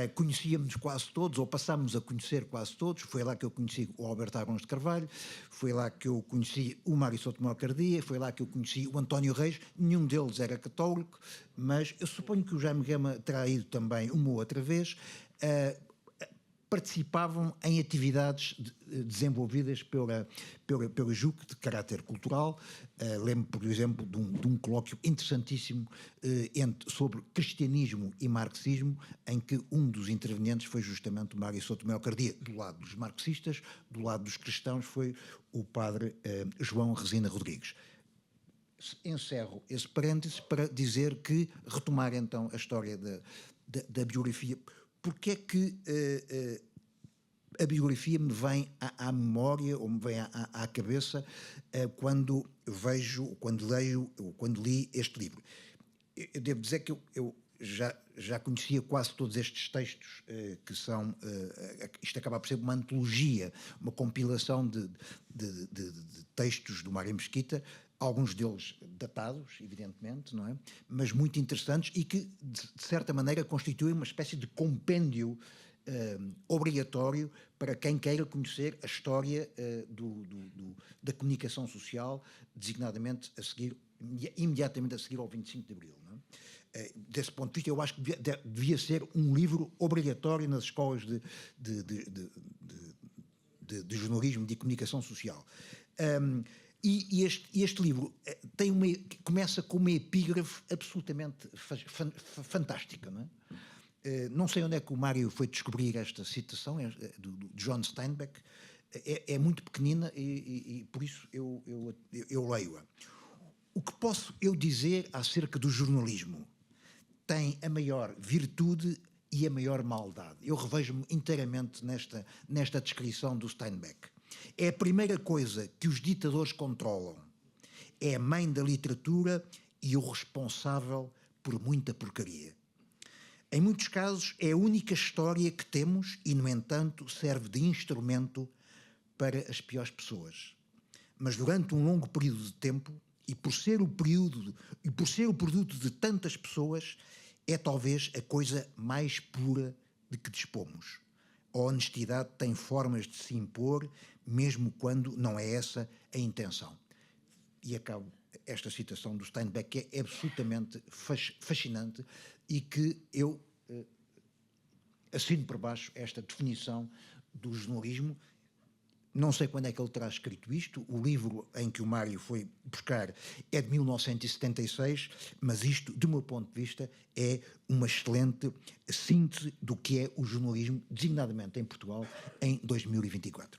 Conhecíamos quase todos, ou passámos a conhecer quase todos. Foi lá que eu conheci o Alberto Agões de Carvalho, foi lá que eu conheci o Mário Sotomé Cardia, foi lá que eu conheci o António Reis. Nenhum deles era católico, mas eu suponho que o Jaime Gama terá ido também uma ou outra vez. Participavam em atividades desenvolvidas pela JUC de caráter cultural. Lembro, por exemplo, de um colóquio interessantíssimo sobre cristianismo e marxismo, em que um dos intervenientes foi justamente o Mário Sotomé Cardia. Do lado dos marxistas, do lado dos cristãos, foi o padre João Resina Rodrigues. Encerro esse parênteses para dizer que, retomar então a história da biografia. Porque é que a biografia me vem à memória, ou me vem à cabeça, quando vejo, quando leio, ou quando li este livro? Eu devo dizer que eu já conhecia quase todos estes textos, que são... isto acaba por ser uma antologia, uma compilação de textos do Mário Mesquita, alguns deles datados, evidentemente, não é? Mas muito interessantes e que, de certa maneira, constituem uma espécie de compêndio obrigatório para quem queira conhecer a história da comunicação social, designadamente imediatamente a seguir ao 25 de Abril. Não é? Desse ponto de vista, eu acho que devia ser um livro obrigatório nas escolas de jornalismo e de comunicação social. E este livro começa com uma epígrafe absolutamente fantástica, não é? Não sei onde é que o Mário foi descobrir esta citação, de John Steinbeck. É muito pequenina e por isso eu leio-a. O que posso eu dizer acerca do jornalismo? Tem a maior virtude e a maior maldade. Eu revejo-me inteiramente nesta descrição do Steinbeck. É a primeira coisa que os ditadores controlam. É a mãe da literatura e o responsável por muita porcaria. Em muitos casos é a única história que temos e, no entanto, serve de instrumento para as piores pessoas. Mas durante um longo período de tempo, e por ser o produto de tantas pessoas, é talvez a coisa mais pura de que dispomos. A honestidade tem formas de se impor, mesmo quando não é essa a intenção. E acabo esta citação do Steinbeck, que é absolutamente fascinante e que eu assino por baixo esta definição do jornalismo. Não sei quando é que ele terá escrito isto. O livro em que o Mário foi buscar é de 1976, mas isto, do meu ponto de vista, é uma excelente síntese do que é o jornalismo, designadamente em Portugal, em 2024.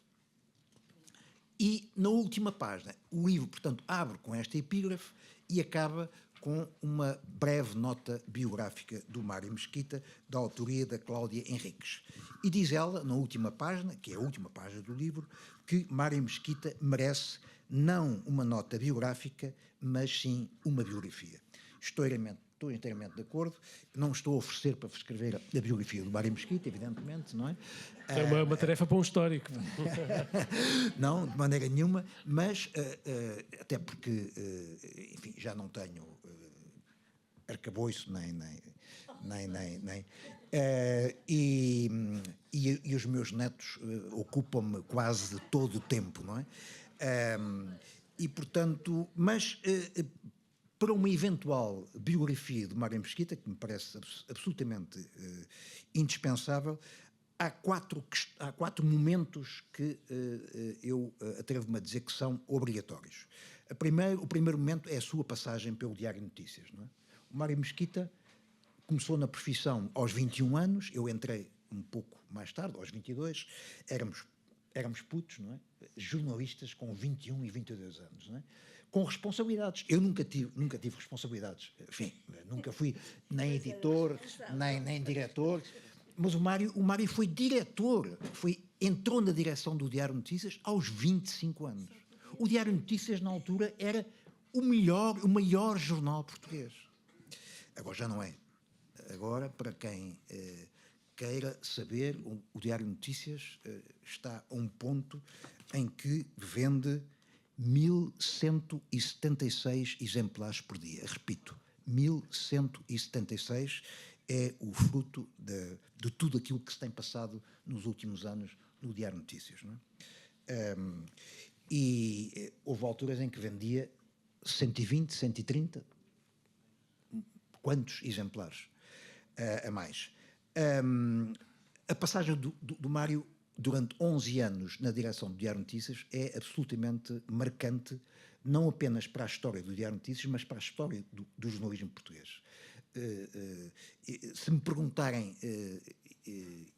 E, na última página, o livro, portanto, abre com esta epígrafe e acaba com uma breve nota biográfica do Mário Mesquita, da autoria da Cláudia Henriques. E diz ela, na última página, que é a última página do livro, que Mário Mesquita merece não uma nota biográfica, mas sim uma biografia. Estou inteiramente de acordo. Não estou a oferecer para escrever a biografia do Mário Mesquita, evidentemente, não é? É uma tarefa para um histórico. Não, de maneira nenhuma, mas até porque, enfim, já não tenho arcabouço e os meus netos ocupam-me quase todo o tempo, não é? E, portanto, mas para uma eventual biografia de Mário Mesquita, que me parece absolutamente indispensável, há quatro momentos que eu atrevo-me a dizer que são obrigatórios. O primeiro momento é a sua passagem pelo Diário de Notícias, não é? O Mário Mesquita começou na profissão aos 21 anos, eu entrei um pouco mais tarde, aos 22, éramos putos, não é? Jornalistas com 21 e 22 anos, não é? Com responsabilidades. Eu nunca tive responsabilidades. Enfim, nunca fui nem editor, nem diretor. Mas o Mário foi diretor, entrou na direção do Diário de Notícias aos 25 anos. O Diário de Notícias, na altura, era o maior jornal português. Agora já não é. Agora, para quem queira saber, o Diário de Notícias está a um ponto em que vende 1.176 exemplares por dia. Repito, 1.176 é o fruto de tudo aquilo que se tem passado nos últimos anos no Diário de Notícias. Não é? E houve alturas em que vendia 120, 130, quantos exemplares a mais. A passagem do Mário durante 11 anos na direção do Diário de Notícias é absolutamente marcante, não apenas para a história do Diário de Notícias, mas para a história do jornalismo português. Se me perguntarem,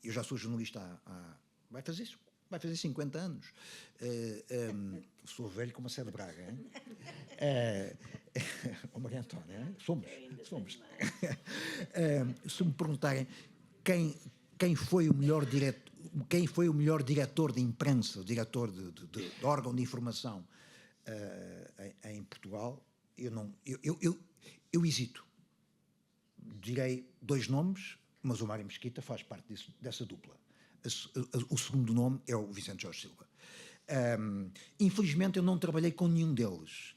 eu já sou jornalista vai fazer 50 anos. Sou velho como a Sé de Braga. O Maria Antónia, somos. Se me perguntarem quem foi o melhor diretor de imprensa, diretor de órgão de informação em Portugal, eu hesito. Direi 2 nomes, mas o Mário Mesquita faz parte dessa dupla. O segundo nome é o Vicente Jorge Silva. Infelizmente eu não trabalhei com nenhum deles,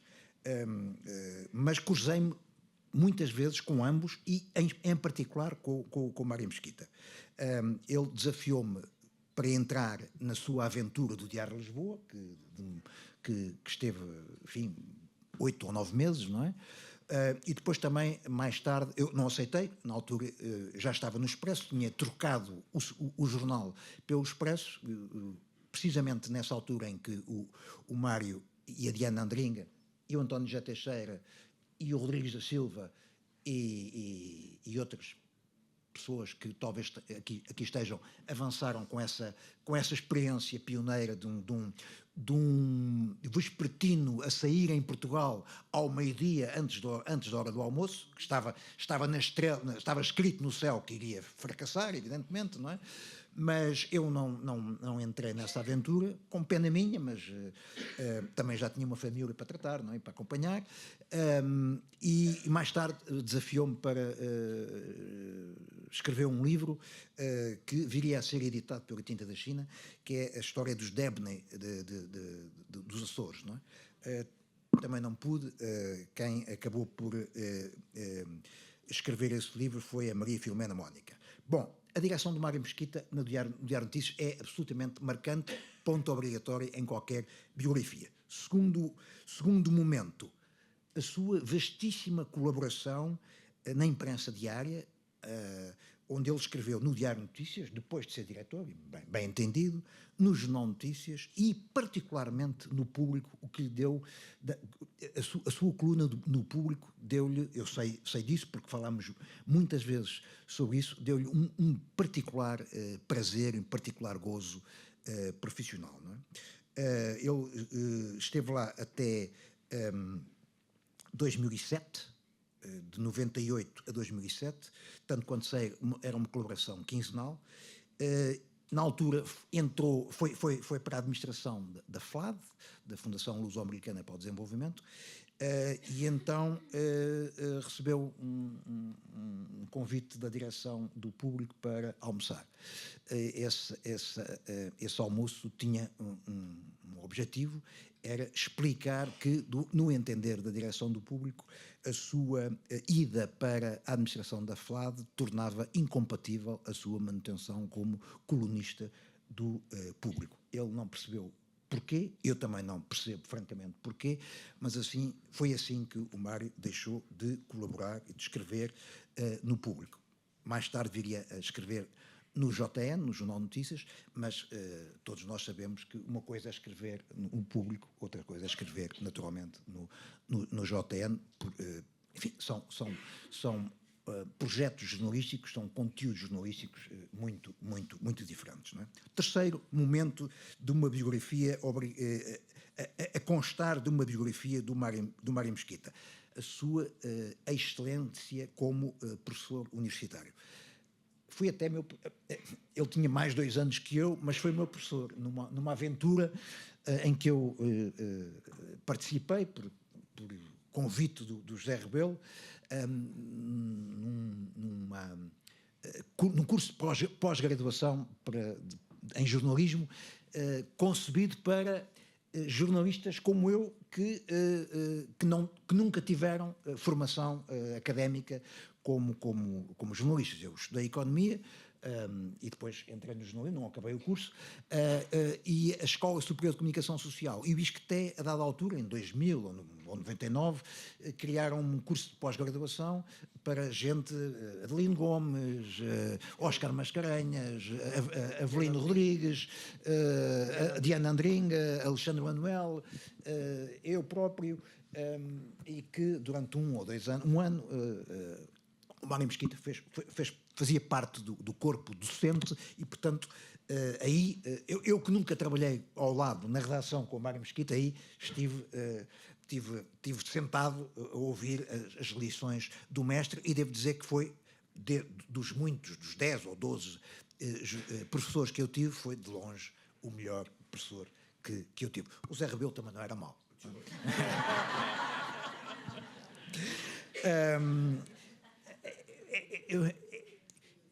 mas cruzei-me muitas vezes com ambos e em particular com o Mário Mesquita. Ele desafiou-me para entrar na sua aventura do Diário de Lisboa, que esteve, enfim, 8 ou 9 meses, não é? E depois também, mais tarde, eu não aceitei, na altura já estava no Expresso, tinha trocado o jornal pelo Expresso, precisamente nessa altura em que o Mário e a Diana Andringa, e o António José Teixeira, e o Rodrigues da Silva, e outras pessoas que talvez aqui estejam, avançaram com essa experiência pioneira de um vespertino a sair em Portugal ao meio-dia, antes da hora do almoço, que estava na estrela, estava escrito no céu que iria fracassar, evidentemente, não é? Mas eu não entrei nessa aventura, com pena minha, mas também já tinha uma família para tratar, não é? Para acompanhar, e mais tarde desafiou-me para escrever um livro que viria a ser editado pela Tinta da China, que é a história dos Debney dos Açores, não é? Também não pude. Quem acabou por escrever esse livro foi a Maria Filomena Mónica. Bom, a direção do Mário Mesquita no Diário de Notícias é absolutamente marcante, ponto obrigatório em qualquer biografia. Segundo momento, a sua vastíssima colaboração na imprensa diária, onde ele escreveu no Diário de Notícias, depois de ser diretor, bem entendido, no Jornal de Notícias e particularmente no Público, o que lhe deu, a sua coluna no Público deu-lhe, eu sei disso porque falámos muitas vezes sobre isso, deu-lhe um particular prazer, um particular gozo profissional. Não é? Ele esteve lá até 2007, de 98 a 2007, tanto quanto sei, era uma colaboração quinzenal. Na altura foi para a administração da FLAD, da Fundação Luso-Americana para o Desenvolvimento, e então recebeu um convite da direção do Público para almoçar. Esse almoço tinha um objetivo, era explicar que, no entender da direção do Público, a sua ida para a administração da FLAD tornava incompatível a sua manutenção como colunista do Público. Ele não percebeu porquê, eu também não percebo francamente porquê, mas foi assim que o Mário deixou de colaborar e de escrever no Público. Mais tarde viria a escrever no JN, no Jornal de Notícias, mas todos nós sabemos que uma coisa é escrever no Público, outra coisa é escrever naturalmente no JN. Enfim, são projetos jornalísticos, são conteúdos jornalísticos muito diferentes. Não é? Terceiro momento de uma biografia, a constar de uma biografia do Mário Mesquita, a sua excelência como professor universitário. foi até meu... Ele tinha mais 2 anos que eu, mas foi meu professor, numa aventura em que eu participei, por convite do José Rebelo, num curso de pós-graduação em jornalismo, concebido para jornalistas como eu, que nunca tiveram formação académica como jornalistas. Eu estudei economia e depois entrei no jornalismo, não acabei o curso, e a Escola Superior de Comunicação Social e o ISCTE, a dada altura, em 2000 ou 99, criaram um curso de pós-graduação para gente, Adelino Gomes, Óscar Mascarenhas, Avelino Rodrigues, Diana Andringa, Alexandre Manuel, eu próprio, e que durante 1 ou 2 anos, o Mário Mesquita fazia parte do corpo docente e, portanto, aí, eu que nunca trabalhei ao lado na redação com o Mário Mesquita, aí estive sentado a ouvir as lições do mestre e devo dizer que foi, dos 10 ou 12 professores que eu tive, foi de longe o melhor professor que eu tive. O Zé Rebelo também não era mau.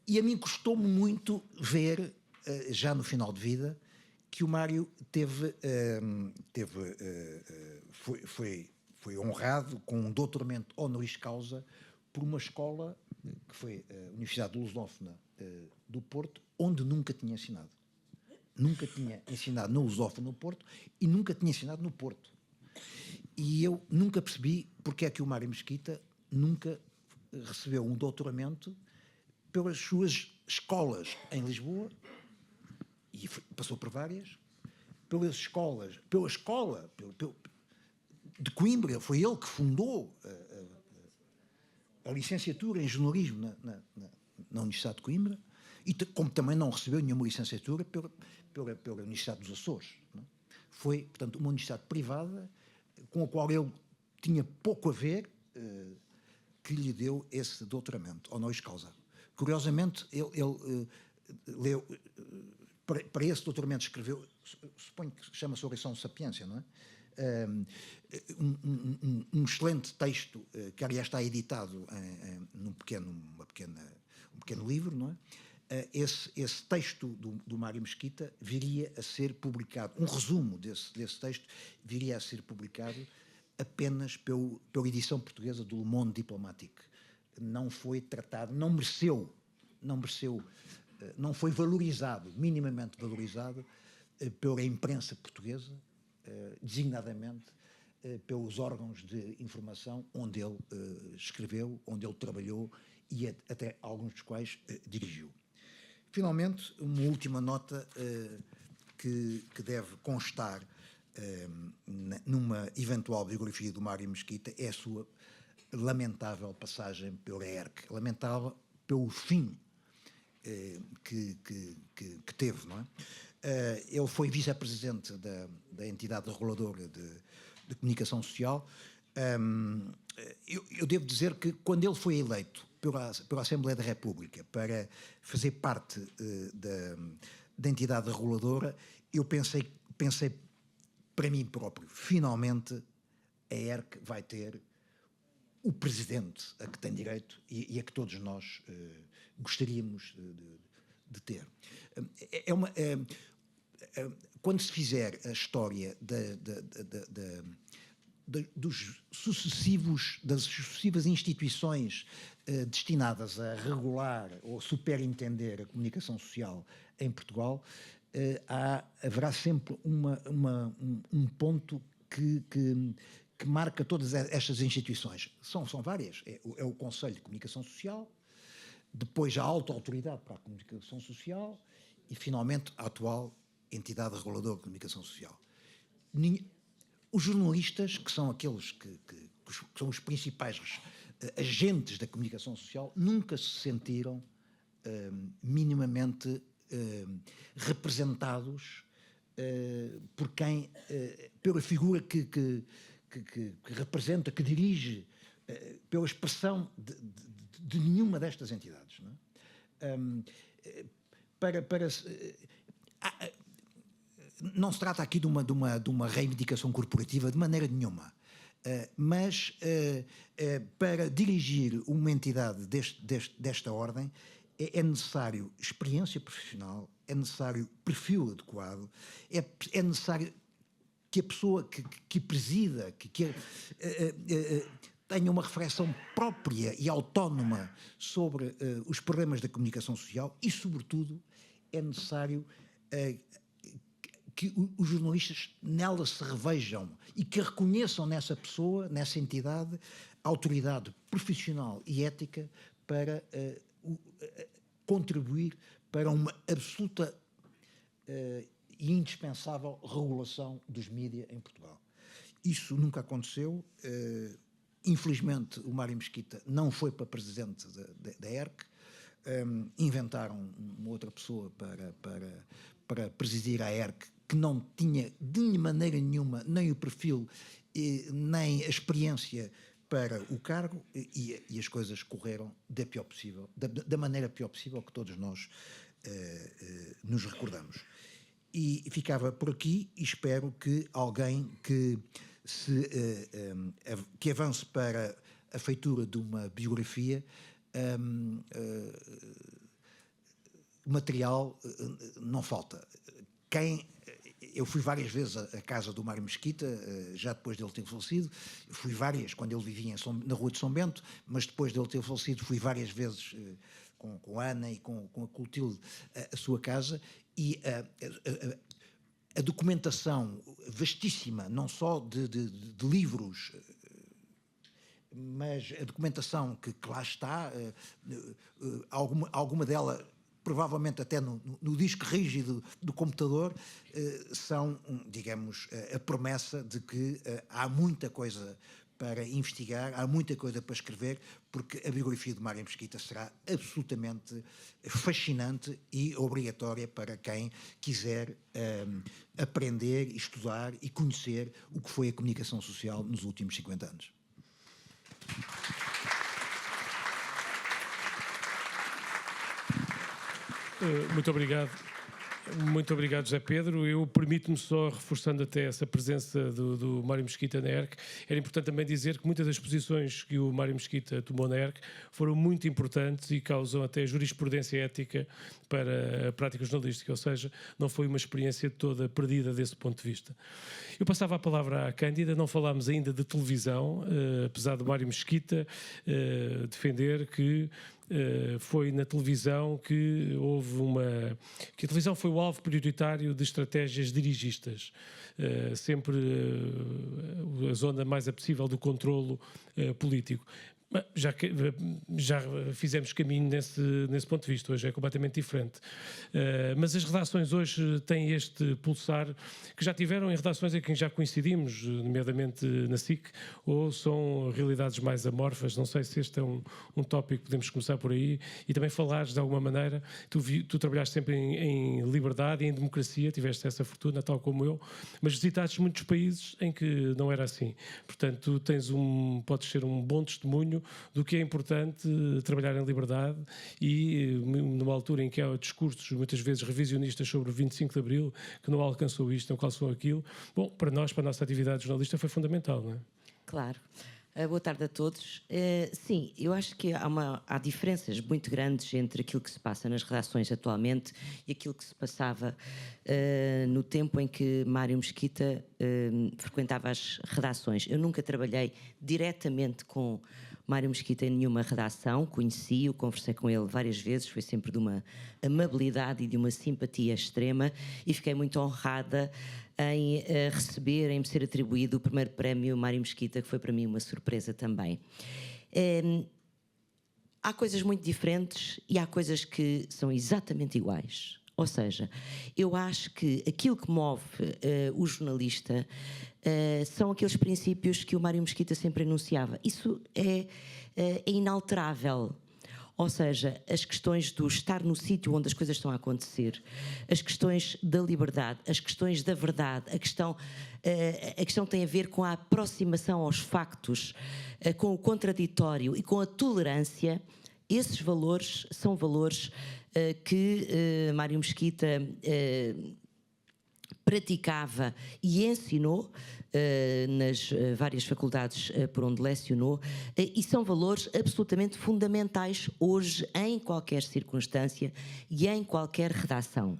E a mim custou-me muito ver, já no final de vida, que o Mário foi honrado com um doutoramento honoris causa por uma escola que foi a Universidade Lusófona do Porto, onde nunca tinha ensinado. Nunca tinha ensinado na Lusófona no Porto e nunca tinha ensinado no Porto. E eu nunca percebi porque é que o Mário Mesquita nunca recebeu um doutoramento pelas suas escolas em Lisboa, e passou por várias, pela escola de Coimbra. Foi ele que fundou a licenciatura em jornalismo na Universidade de Coimbra, e como também não recebeu nenhuma licenciatura pela Universidade dos Açores. Não é? Foi, portanto, uma universidade privada com a qual ele tinha pouco a ver, que lhe deu esse doutoramento, honoris causa. Curiosamente, ele leu, para esse doutoramento escreveu, suponho que chama-se Oração de Sapiência, não é? Um excelente texto, que aliás está editado num pequeno livro, não é? Esse texto do Mário Mesquita viria a ser publicado, um resumo desse texto viria a ser publicado apenas pela edição portuguesa do Le Monde Diplomatique. Não foi tratado, não foi valorizado, minimamente valorizado, pela imprensa portuguesa, designadamente pelos órgãos de informação onde ele escreveu, onde ele trabalhou e até alguns dos quais dirigiu. Finalmente, uma última nota que deve constar numa eventual biografia do Mário Mesquita é a sua lamentável passagem pela ERC, lamentável pelo fim que teve, não é? Ele foi vice-presidente da entidade reguladora de comunicação social. Eu devo dizer que quando ele foi eleito pela Assembleia da República para fazer parte da entidade reguladora, eu pensei para mim próprio, finalmente a ERC vai ter o presidente a que tem direito e a que todos nós gostaríamos de ter. Quando se fizer a história das sucessivas instituições destinadas a regular ou superintender a comunicação social em Portugal, haverá sempre um ponto que marca todas estas instituições. São várias. É o Conselho de Comunicação Social, depois a Alta Autoridade para a Comunicação Social e, finalmente, a atual Entidade Reguladora de Comunicação Social. Os jornalistas, que são aqueles que são os principais agentes da comunicação social, nunca se sentiram minimamente representados pela figura que representa, que dirige, pela expressão de nenhuma destas entidades. Não Não se trata aqui de uma reivindicação corporativa de maneira nenhuma, mas para dirigir uma entidade desta ordem é necessário experiência profissional, é necessário perfil adequado, é necessário que a pessoa que presida, que tenha uma reflexão própria e autónoma sobre os problemas da comunicação social e, sobretudo, é necessário que os jornalistas nela se revejam e que reconheçam nessa pessoa, nessa entidade, a autoridade profissional e ética para contribuir para uma absoluta e indispensável regulação dos mídias em Portugal. Isso nunca aconteceu. Infelizmente, o Mário Mesquita não foi para presidente da ERC. Inventaram uma outra pessoa para presidir a ERC, que não tinha de maneira nenhuma nem o perfil nem a experiência para o cargo, e as coisas correram da maneira pior possível que todos nós nos recordamos. E ficava por aqui e espero que alguém que avance para a feitura de uma biografia, material não falta. Eu fui várias vezes à casa do Mário Mesquita, já depois dele ter falecido. Fui várias quando ele vivia na Rua de São Bento, mas depois dele ter falecido fui várias vezes com a Ana e com a Clotilde à sua casa, e a documentação vastíssima, não só de livros, mas a documentação que lá está, alguma dela provavelmente até no disco rígido do computador, são, digamos, a promessa de que há muita coisa para investigar, há muita coisa para escrever, porque a biografia de Mário Mesquita será absolutamente fascinante e obrigatória para quem quiser aprender, estudar e conhecer o que foi a comunicação social nos últimos 50 anos. Muito obrigado. Muito obrigado, José Pedro. Eu permito-me só, reforçando até essa presença do Mário Mesquita na ERC, era importante também dizer que muitas das posições que o Mário Mesquita tomou na ERC foram muito importantes e causam até jurisprudência ética para a prática jornalística, ou seja, não foi uma experiência toda perdida desse ponto de vista. Eu passava a palavra à Cândida. Não falámos ainda de televisão, apesar do Mário Mesquita defender que foi na televisão que que a televisão foi o alvo prioritário de estratégias dirigistas, sempre a zona mais apetecível do controlo político. Já fizemos caminho nesse ponto de vista. Hoje é completamente diferente. Mas as redações hoje têm este pulsar que já tiveram em redações em que já coincidimos, nomeadamente na SIC, ou são realidades mais amorfas. Não sei se este é um tópico, podemos começar por aí, e também falares de alguma maneira. Tu trabalhaste sempre em liberdade e em democracia, tiveste essa fortuna, tal como eu, mas visitaste muitos países em que não era assim. Portanto, tu podes ser um bom testemunho do que é importante trabalhar em liberdade, e numa altura em que há discursos muitas vezes revisionistas sobre o 25 de Abril, que não alcançou isto, não alcançou aquilo. Bom, para nós, para a nossa atividade jornalista, foi fundamental, não é? Claro. Boa tarde a todos. Sim, eu acho que há diferenças muito grandes entre aquilo que se passa nas redações atualmente e aquilo que se passava no tempo em que Mário Mesquita frequentava as redações. Eu nunca trabalhei diretamente com Mário Mesquita em nenhuma redação, conheci-o, conversei com ele várias vezes, foi sempre de uma amabilidade e de uma simpatia extrema, e fiquei muito honrada em receber, em me ser atribuído o primeiro prémio Mário Mesquita, que foi para mim uma surpresa também. Há coisas muito diferentes e há coisas que são exatamente iguais. Ou seja, eu acho que aquilo que move o jornalista são aqueles princípios que o Mário Mesquita sempre enunciava. Isso é inalterável. Ou seja, as questões do estar no sítio onde as coisas estão a acontecer, as questões da liberdade, as questões da verdade, a questão tem a ver com a aproximação aos factos, com o contraditório e com a tolerância. esses valores são valores que Mário Mesquita praticava e ensinou nas várias faculdades por onde lecionou, e são valores absolutamente fundamentais hoje em qualquer circunstância e em qualquer redação.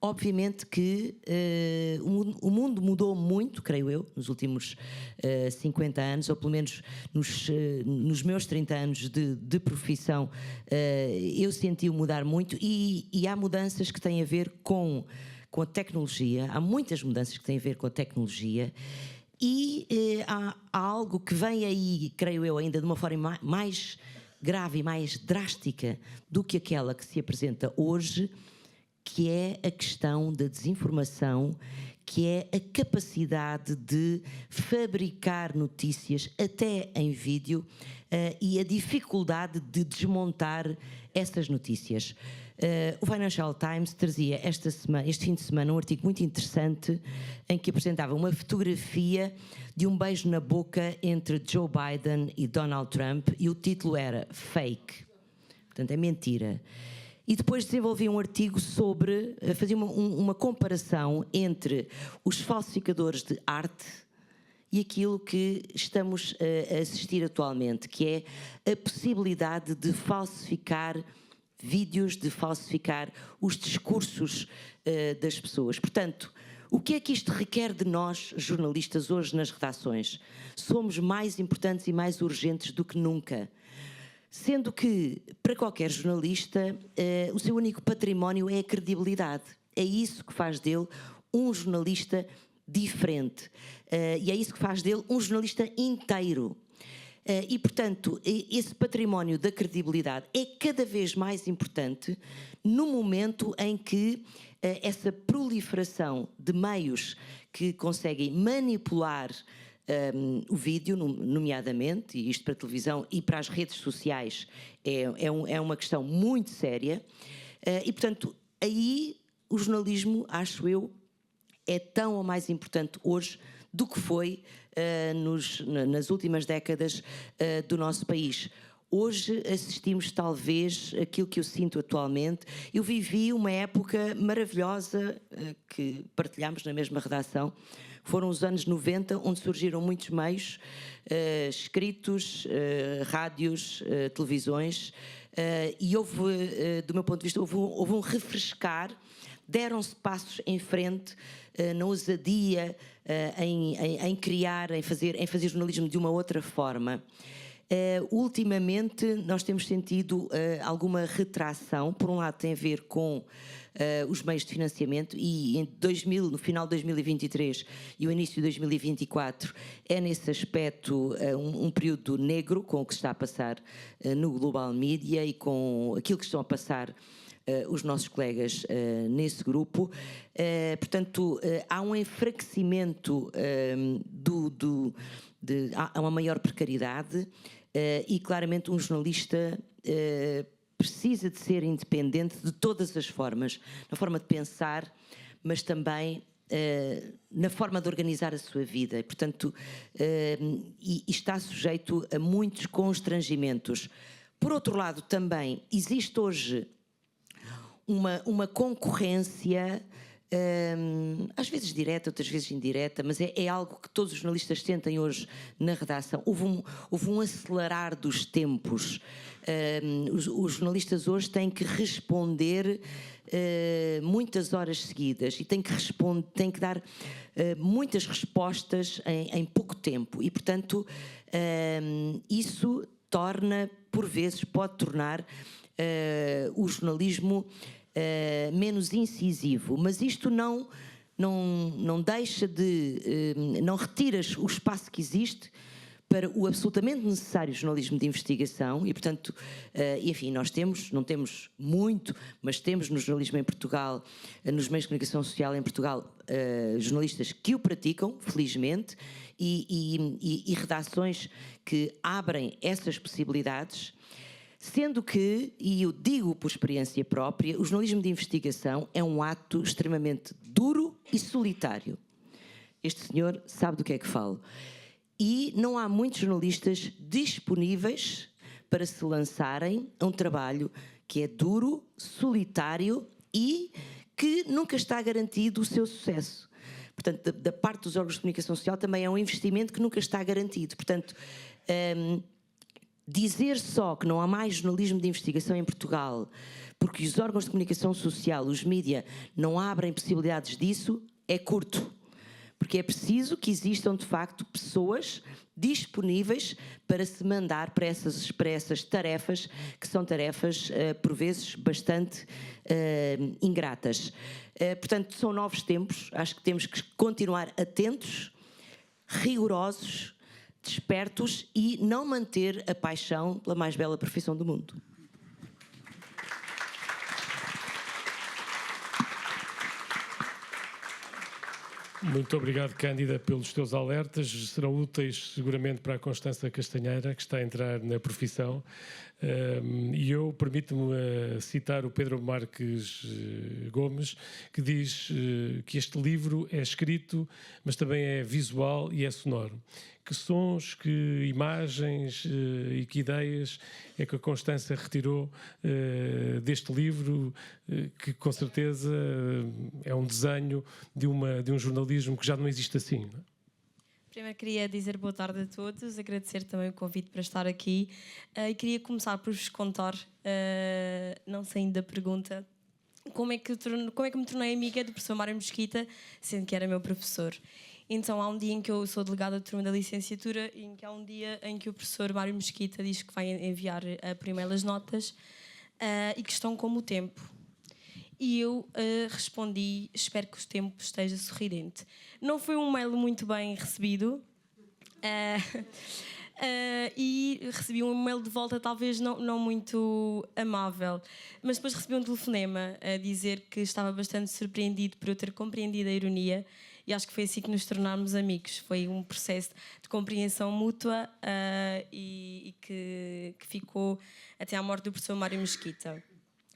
Obviamente que o mundo mudou muito, creio eu, nos últimos 50 anos, ou pelo menos nos meus 30 anos de profissão, eu senti-o mudar muito, e há mudanças que têm a ver com a tecnologia, há muitas mudanças que têm a ver com a tecnologia, e há algo que vem aí, creio eu, ainda de uma forma mais grave e mais drástica do que aquela que se apresenta hoje, que é a questão da desinformação, que é a capacidade de fabricar notícias até em vídeo, e a dificuldade de desmontar essas notícias. O Financial Times trazia este fim de semana um artigo muito interessante em que apresentava uma fotografia de um beijo na boca entre Joe Biden e Donald Trump, e o título era Fake, portanto é mentira. E depois desenvolvia um artigo sobre, fazia uma comparação entre os falsificadores de arte e aquilo que estamos a assistir atualmente, que é a possibilidade de falsificar vídeos, de falsificar os discursos das pessoas. Portanto, o que é que isto requer de nós, jornalistas, hoje nas redações? Somos mais importantes e mais urgentes do que nunca. Sendo que, para qualquer jornalista, o seu único património é a credibilidade. É isso que faz dele um jornalista diferente. E é isso que faz dele um jornalista inteiro. E, portanto, esse património da credibilidade é cada vez mais importante no momento em que essa proliferação de meios que conseguem manipular o vídeo, nomeadamente, e isto para a televisão e para as redes sociais, é uma questão muito séria. E, portanto, aí o jornalismo, acho eu, é tão ou mais importante hoje do que foi nas últimas décadas do nosso país. Hoje assistimos talvez aquilo que eu sinto atualmente. Eu vivi uma época maravilhosa que partilhámos na mesma redação. Foram os anos 90, onde surgiram muitos meios escritos, rádios, televisões, e houve, do meu ponto de vista, houve um refrescar, deram-se passos em frente na ousadia, em criar, em fazer jornalismo de uma outra forma. Ultimamente nós temos sentido alguma retração. Por um lado tem a ver com os meios de financiamento, e no final de 2023 e o início de 2024 é nesse aspecto um período negro com o que se está a passar no Global Media e com aquilo que estão a passar os nossos colegas nesse grupo. Portanto, há um enfraquecimento, há uma maior precariedade, e claramente um jornalista precisa de ser independente de todas as formas, na forma de pensar, mas também na forma de organizar a sua vida. E, portanto, e está sujeito a muitos constrangimentos. Por outro lado, também existe hoje uma concorrência, às vezes direta, outras vezes indireta, mas é algo que todos os jornalistas sentem hoje na redação. Houve um acelerar dos tempos. Os jornalistas hoje têm que responder muitas horas seguidas e têm que dar muitas respostas em pouco tempo, e, portanto, isso por vezes pode tornar o jornalismo menos incisivo, mas isto não deixa de... não retira o espaço que existe para o absolutamente necessário jornalismo de investigação. E, portanto, enfim, nós não temos muito, mas temos no jornalismo em Portugal, nos meios de comunicação social em Portugal, jornalistas que o praticam, felizmente, e redações que abrem essas possibilidades. Sendo que, e eu digo por experiência própria, o jornalismo de investigação é um ato extremamente duro e solitário. Este senhor sabe do que é que falo. E não há muitos jornalistas disponíveis para se lançarem a um trabalho que é duro, solitário e que nunca está garantido o seu sucesso. Portanto, da parte dos órgãos de comunicação social também é um investimento que nunca está garantido. Portanto, dizer só que não há mais jornalismo de investigação em Portugal porque os órgãos de comunicação social, os mídia, não abrem possibilidades disso, é curto. Porque é preciso que existam, de facto, pessoas disponíveis para se mandar para essas tarefas, que são tarefas, por vezes, bastante ingratas. Portanto, são novos tempos, acho que temos que continuar atentos, rigorosos, despertos e não manter a paixão pela mais bela profissão do mundo. Muito obrigado, Cândida, pelos teus alertas. Serão úteis seguramente para a Constança Castanheira, que está a entrar na profissão. E eu permito-me citar o Pedro Marques Gomes, que diz que este livro é escrito, mas também é visual e é sonoro. Que sons, que imagens e que ideias é que a Constança retirou deste livro, que com certeza é um desenho de um jornalismo que já não existe assim, não é? Primeiro queria dizer boa tarde a todos, agradecer também o convite para estar aqui e queria começar por vos contar, não saindo da pergunta, como é que me tornei amiga do professor Mário Mesquita, sendo que era meu professor. Então há um dia em que eu sou delegada de turma da licenciatura e em que há um dia em que o professor Mário Mesquita diz que vai enviar por e-mail as notas e que estão como o tempo. E eu respondi, espero que o tempo esteja sorridente. Não foi um mail muito bem recebido e recebi um e-mail de volta talvez não muito amável, mas depois recebi um telefonema a dizer que estava bastante surpreendido por eu ter compreendido a ironia e acho que foi assim que nos tornámos amigos. Foi um processo de compreensão mútua e que ficou até à morte do professor Mário Mesquita.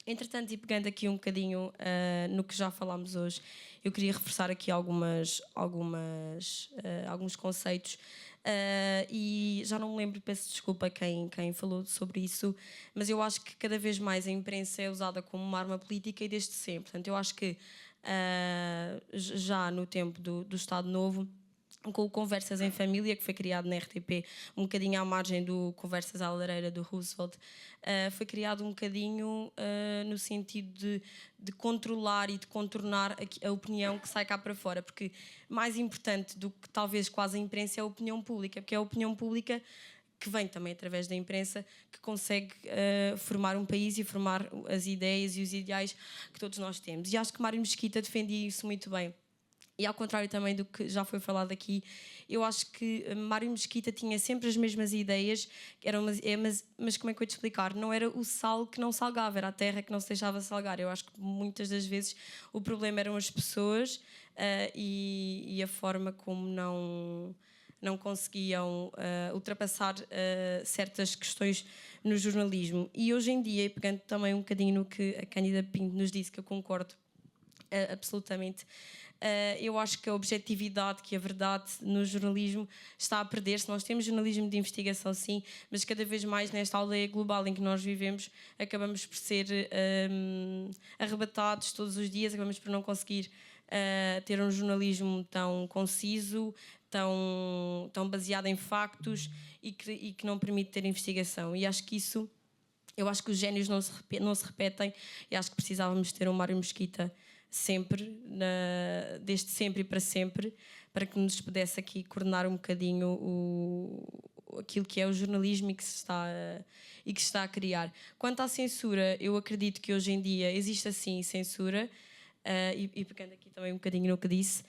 Entretanto, e pegando aqui um bocadinho no que já falámos hoje, eu queria reforçar aqui alguns conceitos e já não me lembro, peço desculpa quem falou sobre isso, mas eu acho que cada vez mais a imprensa é usada como uma arma política e desde sempre. Portanto, eu acho que já no tempo do Estado Novo, com o Conversas em Família, que foi criado na RTP, um bocadinho à margem do Conversas à Lareira do Roosevelt, foi criado um bocadinho no sentido de controlar e de contornar a opinião que sai cá para fora, porque mais importante do que talvez quase a imprensa é a opinião pública, porque é a opinião pública que vem também através da imprensa, que consegue formar um país e formar as ideias e os ideais que todos nós temos. E acho que Mário Mesquita defendia isso muito bem. E ao contrário também do que já foi falado aqui, eu acho que Mário Mesquita tinha sempre as mesmas ideias, mas como é que eu ia te explicar? Não era o sal que não salgava, era a terra que não se deixava salgar. Eu acho que muitas das vezes o problema eram as pessoas e a forma como não conseguiam ultrapassar certas questões no jornalismo. E hoje em dia, pegando também um bocadinho no que a Cândida Pinto nos disse, que eu concordo absolutamente, eu acho que a objetividade, que a verdade no jornalismo está a perder-se. Nós temos jornalismo de investigação, sim, mas cada vez mais nesta aldeia global em que nós vivemos acabamos por ser arrebatados todos os dias, acabamos por não conseguir ter um jornalismo tão conciso, tão baseado em factos e que não permite ter investigação. E acho que isso, eu acho que os génios não se repetem e acho que precisávamos ter um Mário Mesquita sempre, desde sempre e para sempre, para que nos pudesse aqui coordenar um bocadinho aquilo que é o jornalismo e que se está a criar. Quanto à censura, eu acredito que hoje em dia existe assim censura, e pegando aqui também um bocadinho no que disse,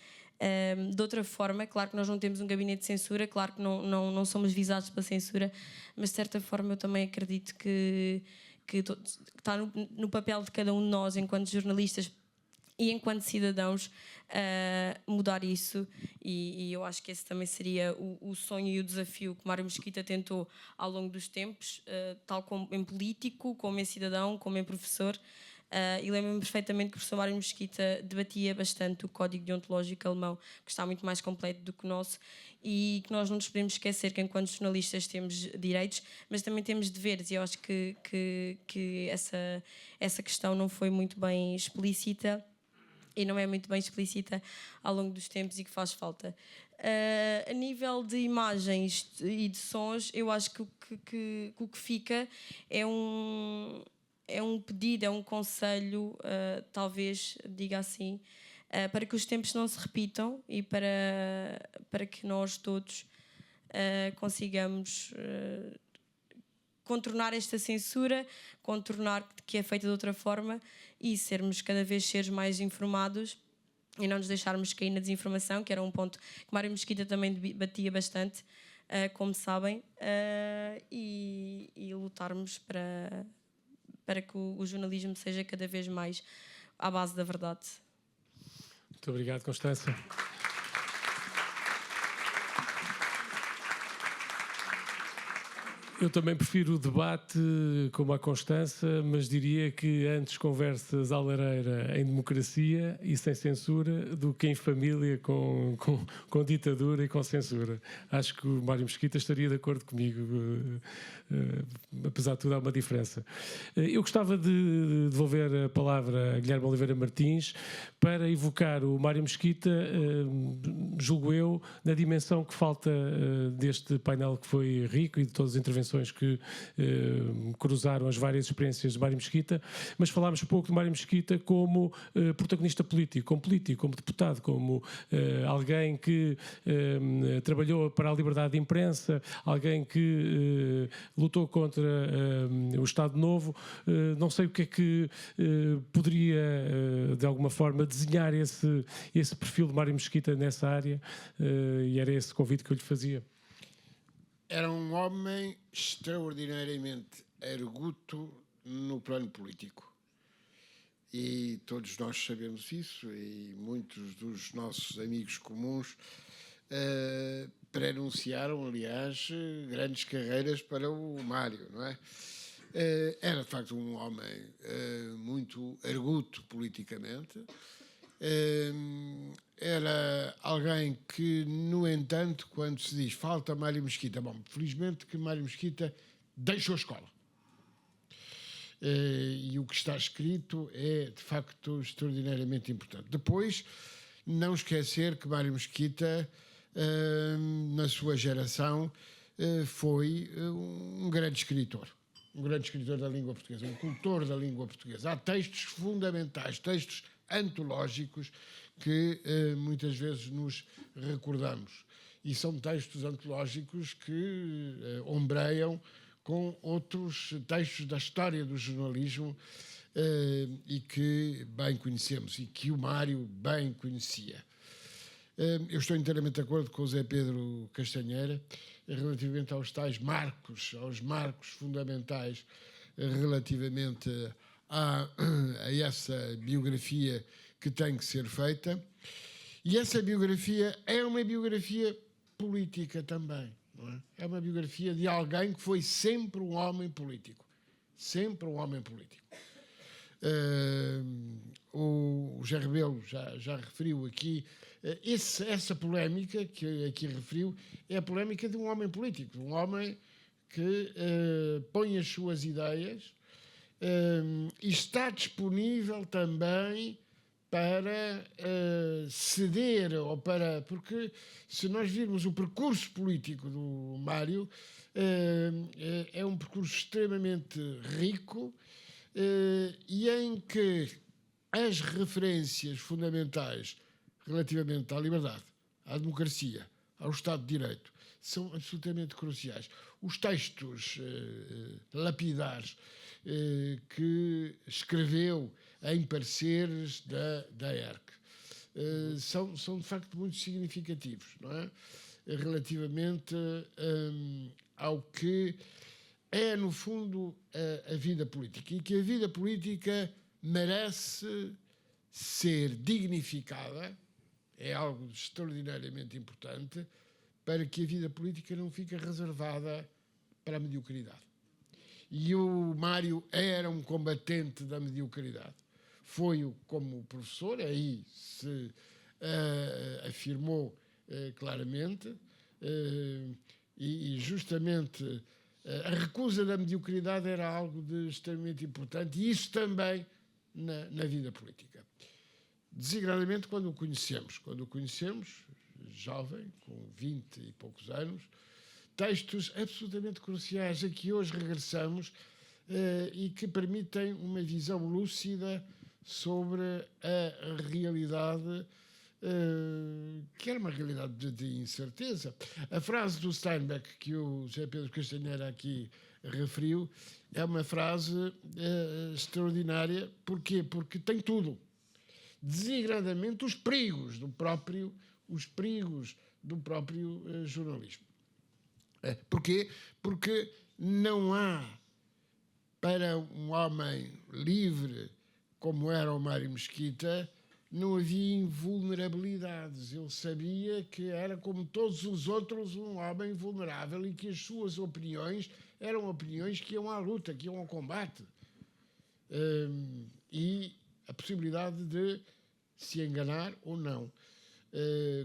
de outra forma, claro que nós não temos um gabinete de censura, claro que não somos visados pela censura, mas de certa forma eu também acredito que está no papel de cada um de nós enquanto jornalistas e enquanto cidadãos mudar isso, e eu acho que esse também seria o sonho e o desafio que Mário Mesquita tentou ao longo dos tempos, tal como em político, como em cidadão, como em professor, E lembro-me perfeitamente que o professor Mário Mesquita debatia bastante o código deontológico alemão, que está muito mais completo do que o nosso, e que nós não nos podemos esquecer que enquanto jornalistas temos direitos, mas também temos deveres, e eu acho que essa questão não foi muito bem explícita, e não é muito bem explícita ao longo dos tempos, e que faz falta. A nível de imagens e de sons, eu acho que o que fica é um pedido, é um conselho, talvez diga assim, para que os tempos não se repitam e para que nós todos consigamos contornar esta censura, contornar que é feita de outra forma e sermos cada vez seres mais informados e não nos deixarmos cair na desinformação, que era um ponto que Mário Mesquita também debatia bastante, como sabem, e lutarmos para que o jornalismo seja cada vez mais à base da verdade. Muito obrigado, Constança. Eu também prefiro o debate como a Constança, mas diria que antes conversas à lareira em democracia e sem censura do que em família com ditadura e com censura. Acho que o Mário Mesquita estaria de acordo comigo, apesar de tudo há uma diferença. Eu gostava de devolver a palavra a Guilherme Oliveira Martins para evocar o Mário Mesquita, julgo eu, na dimensão que falta deste painel que foi rico e de todas as intervenções que cruzaram as várias experiências de Mário Mesquita, mas falámos pouco de Mário Mesquita como protagonista político, como deputado, como alguém que trabalhou para a liberdade de imprensa, alguém que lutou contra o Estado Novo. Não sei o que é que poderia, de alguma forma, desenhar esse perfil de Mário Mesquita nessa área, e era esse convite que eu lhe fazia. Era um homem extraordinariamente arguto no plano político. E todos nós sabemos isso, e muitos dos nossos amigos comuns prenunciaram, aliás, grandes carreiras para o Mário, não é? Era, de facto, um homem muito arguto politicamente. Era alguém que, no entanto, quando se diz falta Mário Mesquita, bom, felizmente que Mário Mesquita deixou a escola. E o que está escrito é, de facto, extraordinariamente importante. Depois, não esquecer que Mário Mesquita, na sua geração, foi um grande escritor da língua portuguesa, um cultor da língua portuguesa. Há textos fundamentais, textos antológicos que muitas vezes nos recordamos. E são textos antológicos que ombreiam com outros textos da história do jornalismo e que bem conhecemos e que o Mário bem conhecia. Eu estou inteiramente de acordo com o Zé Pedro Castanheira relativamente aos tais marcos, aos marcos fundamentais relativamente a essa biografia que tem que ser feita. E essa biografia é uma biografia política também, não é? É uma biografia de alguém que foi sempre um homem político. Sempre um homem político. O José Rebelo já referiu aqui, essa polémica que aqui referiu é a polémica de um homem político, de um homem que põe as suas ideias e está disponível também para ceder, ou para, porque se nós virmos o percurso político do Mário, é um percurso extremamente rico e em que as referências fundamentais relativamente à liberdade, à democracia, ao Estado de Direito, são absolutamente cruciais. Os textos lapidares que escreveu em pareceres da ERC são de facto muito significativos, não é? Relativamente ao que é, no fundo, a vida política, e que a vida política merece ser dignificada, é algo extraordinariamente importante, para que a vida política não fique reservada para a mediocridade. E o Mário era um combatente da mediocridade. foi como professor, aí se afirmou claramente, e justamente a recusa da mediocridade era algo de extremamente importante, e isso também na vida política. Desigradamente quando o conhecemos, jovem, com 20 e poucos anos, textos absolutamente cruciais a que hoje regressamos e que permitem uma visão lúcida sobre a realidade, que era uma realidade de incerteza. A frase do Steinbeck, que o José Pedro Castanheira aqui referiu, é uma frase extraordinária. Porquê? Porque tem tudo. Desigradamente os perigos do próprio jornalismo. Porquê? Porque não há, para um homem livre como era o Mário Mesquita, não havia invulnerabilidades. Ele sabia que era, como todos os outros, um homem vulnerável e que as suas opiniões eram opiniões que iam à luta, que iam ao combate. E a possibilidade de se enganar ou não.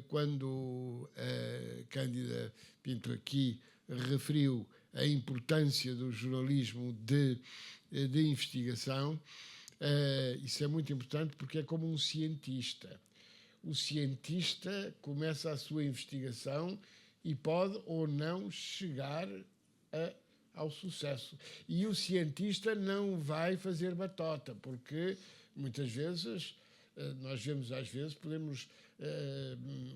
Quando a Cândida Pinto aqui referiu a importância do jornalismo de investigação, isso é muito importante porque é como um cientista. O cientista começa a sua investigação e pode ou não chegar ao sucesso. E o cientista não vai fazer batota, porque muitas vezes, nós vemos às vezes, podemos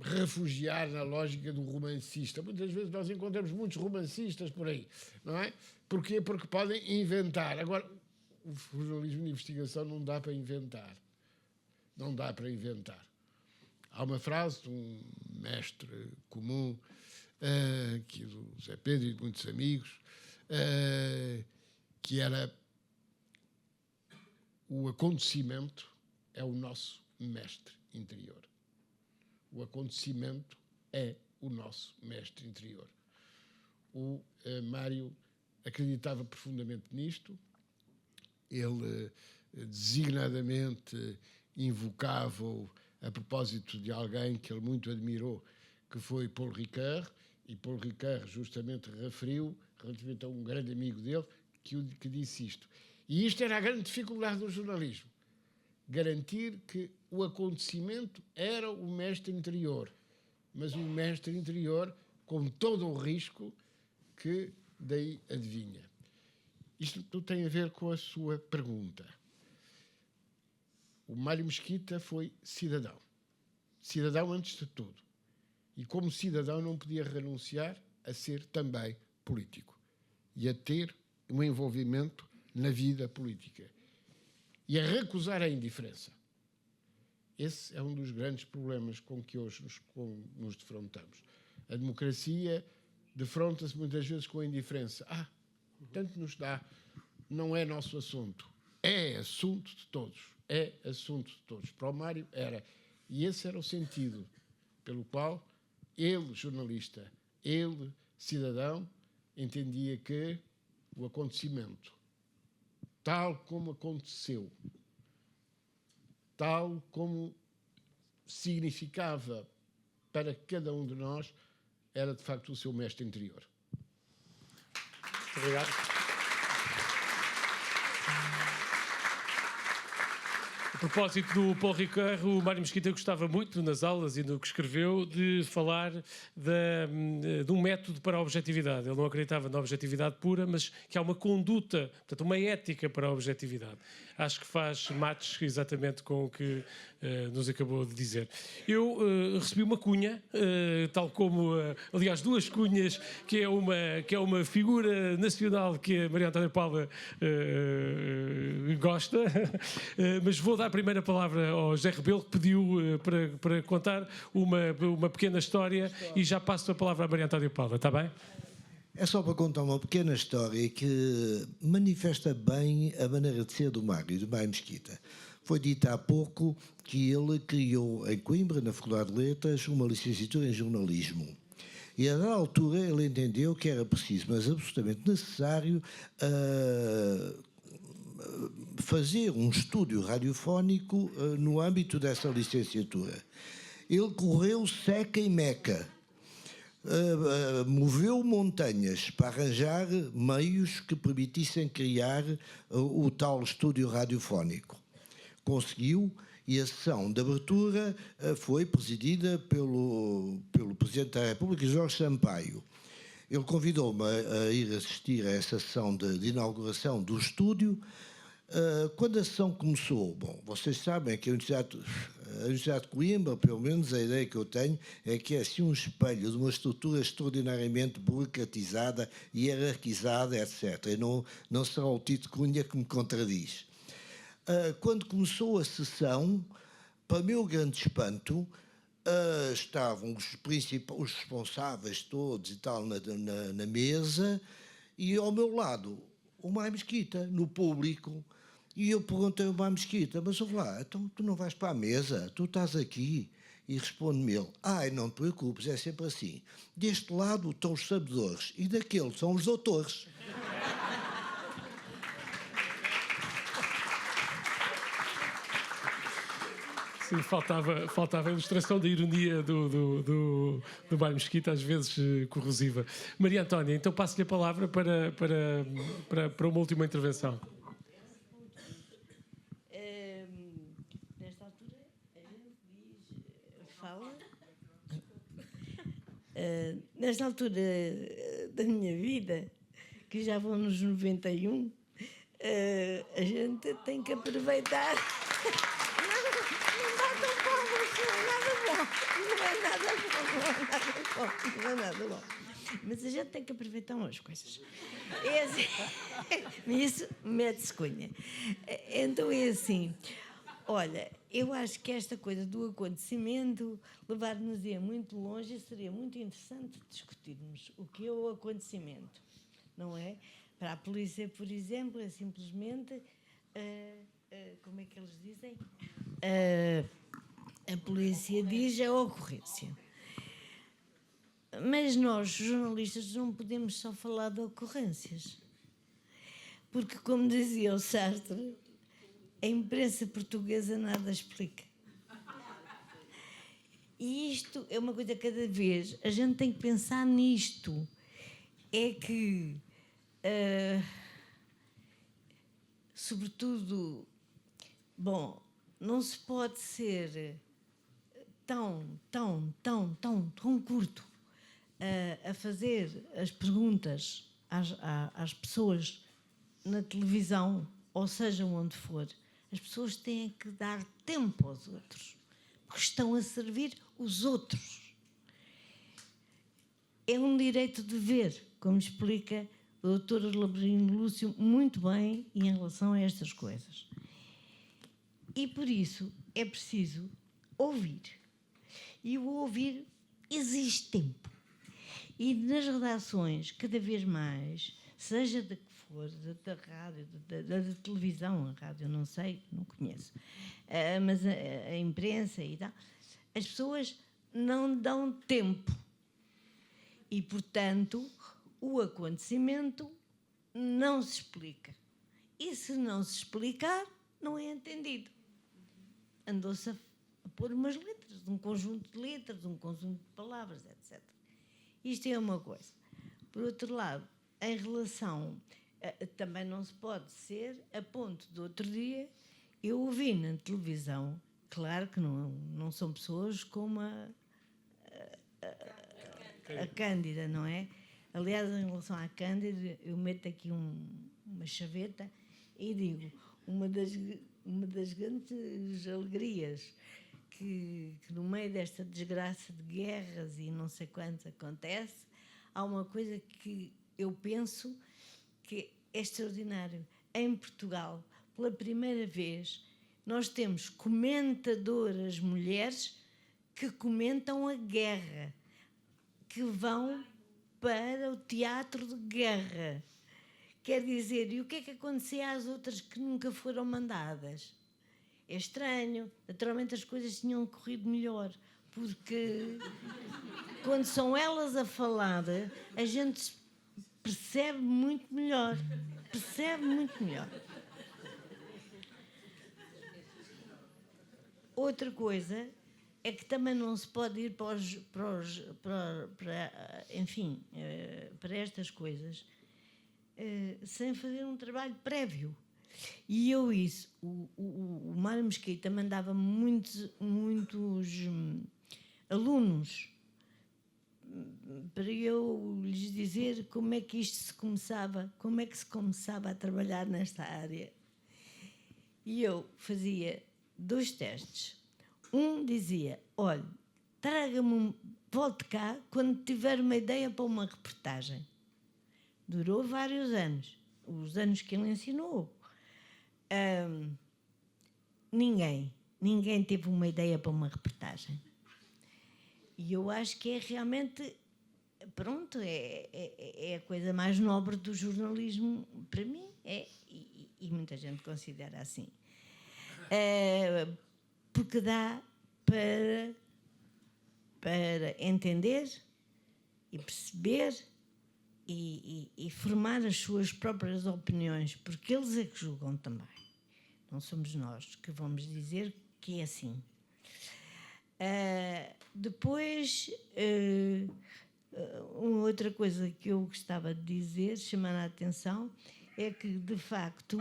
refugiar na lógica do romancista. Muitas vezes nós encontramos muitos romancistas por aí, não é? Porquê? Porque podem inventar. Agora, o jornalismo de investigação não dá para inventar. Não dá para inventar. Há uma frase de um mestre comum, que do Zé Pedro e de muitos amigos, que era: o acontecimento é o nosso mestre interior. O acontecimento é o nosso mestre interior. O Mário acreditava profundamente nisto. Ele designadamente invocava-o a propósito de alguém que ele muito admirou, que foi Paul Ricoeur, e Paul Ricoeur justamente referiu, relativamente a um grande amigo dele, que disse isto. E isto era a grande dificuldade do jornalismo: garantir que o acontecimento era o mestre interior, mas um mestre interior com todo o risco que daí advinha. Isto tudo tem a ver com a sua pergunta. O Mário Mesquita foi cidadão. Cidadão antes de tudo. E como cidadão não podia renunciar a ser também político e a ter um envolvimento na vida política e a recusar a indiferença. Esse é um dos grandes problemas com que hoje nos defrontamos. A democracia defronta-se muitas vezes com a indiferença. Tanto nos dá, não é nosso assunto. É assunto de todos. É assunto de todos. Para o Mário era. E esse era o sentido pelo qual ele, jornalista, ele, cidadão, entendia que o acontecimento, tal como aconteceu, tal como significava para cada um de nós, era de facto o seu mestre interior. Muito obrigado. A propósito do Paul Ricoeur, o Mário Mesquita gostava muito, nas aulas e no que escreveu, de falar de um método para a objetividade. Ele não acreditava na objetividade pura, mas que há uma conduta, portanto, uma ética para a objetividade. Acho que faz match exatamente com o que nos acabou de dizer. Eu recebi uma cunha, tal como, aliás, duas cunhas, que é uma figura nacional que a Maria Antónia Paula gosta, mas vou dar a primeira palavra ao José Rebelo, que pediu para contar uma pequena história, e já passo a palavra à Maria Antónia Paula, está bem? É só para contar uma pequena história que manifesta bem a maneira de ser do Mário Mesquita. Foi dito há pouco que ele criou em Coimbra, na Faculdade de Letras, uma licenciatura em jornalismo. E a dada altura ele entendeu que era preciso, mas absolutamente necessário, fazer um estúdio radiofónico no âmbito dessa licenciatura. Ele correu seca e meca, moveu montanhas para arranjar meios que permitissem criar o tal estúdio radiofónico. Conseguiu, e a sessão de abertura foi presidida pelo Presidente da República, Jorge Sampaio. Ele convidou-me a ir assistir a essa sessão de inauguração do estúdio. Quando a sessão começou, bom, vocês sabem que a Universidade de Coimbra, pelo menos a ideia que eu tenho, é que é assim um espelho de uma estrutura extraordinariamente burocratizada, hierarquizada, etc. E não será o Tito Cunha que me contradiz. Quando começou a sessão, para meu grande espanto, estavam os responsáveis todos e tal na mesa, e ao meu lado o Mário Mesquita, no público. E eu perguntei ao Mário Mesquita, mas ouve lá, então tu não vais para a mesa, tu estás aqui. E responde-me ele, não te preocupes, é sempre assim. Deste lado estão os sabedores e daquele são os doutores. Sim, faltava a ilustração da ironia do Mário Mesquita, às vezes corrosiva. Maria Antónia, então passo-lhe a palavra para uma última intervenção. Nesta altura, a gente fala. Nesta altura da minha vida, que já vou nos 91, a gente tem que aproveitar. Não é nada bom. Mas a gente tem que aproveitar umas coisas. Isso mete-se cunha. Então é assim. Olha, eu acho que esta coisa do acontecimento levar-nos-ia muito longe e seria muito interessante discutirmos o que é o acontecimento, não é? Para a polícia, por exemplo, é simplesmente... como é que eles dizem? A polícia diz a ocorrência. Mas nós, jornalistas, não podemos só falar de ocorrências. Porque, como dizia o Sartre, a imprensa portuguesa nada explica. E isto é uma coisa que cada vez a gente tem que pensar nisto. É que, sobretudo, bom, não se pode ser tão curto a fazer as perguntas às pessoas na televisão, ou seja, onde for. As pessoas têm que dar tempo aos outros, porque estão a servir os outros. É um direito de ver, como explica o Dr. Labrino Lúcio muito bem em relação a estas coisas. E por isso é preciso ouvir. E o ouvir exige tempo. E nas redações, cada vez mais, seja de que for, da rádio, da televisão, a rádio não sei, não conheço, mas a imprensa e tal, as pessoas não dão tempo. E, portanto, o acontecimento não se explica. E se não se explicar, não é entendido. Andou-se a pôr umas letras, um conjunto de letras, um conjunto de palavras, etc. Isto é uma coisa. Por outro lado, em relação... também não se pode ser a ponto de outro dia eu ouvi na televisão, claro que não são pessoas como a Cândida, não é? Aliás, em relação à Cândida, eu meto aqui uma chaveta e digo, uma das grandes alegrias que no meio desta desgraça de guerras e não sei quantos acontece, há uma coisa que eu penso que é extraordinário. Em Portugal, pela primeira vez, nós temos comentadoras mulheres que comentam a guerra, que vão para o teatro de guerra. Quer dizer, e o que é que acontecia às outras que nunca foram mandadas? É estranho. Naturalmente as coisas tinham corrido melhor, porque quando são elas a falar, a gente percebe muito melhor. Percebe muito melhor. outra coisa é que também não se pode ir para estas coisas sem fazer um trabalho prévio. E o Mário Mesquita mandava muitos alunos para eu lhes dizer como é que se começava a trabalhar nesta área. E eu fazia 2 testes. Um dizia: olha, volte cá quando tiver uma ideia para uma reportagem. Durou vários anos, os anos que ele ensinou. Ninguém teve uma ideia para uma reportagem. E eu acho que é realmente, pronto, é a coisa mais nobre do jornalismo para mim, e muita gente considera assim. Porque dá para entender e perceber e formar as suas próprias opiniões, porque eles é que julgam também. Não somos nós que vamos dizer que é assim. Depois, uma outra coisa que eu gostava de dizer, chamar a atenção, é que, de facto,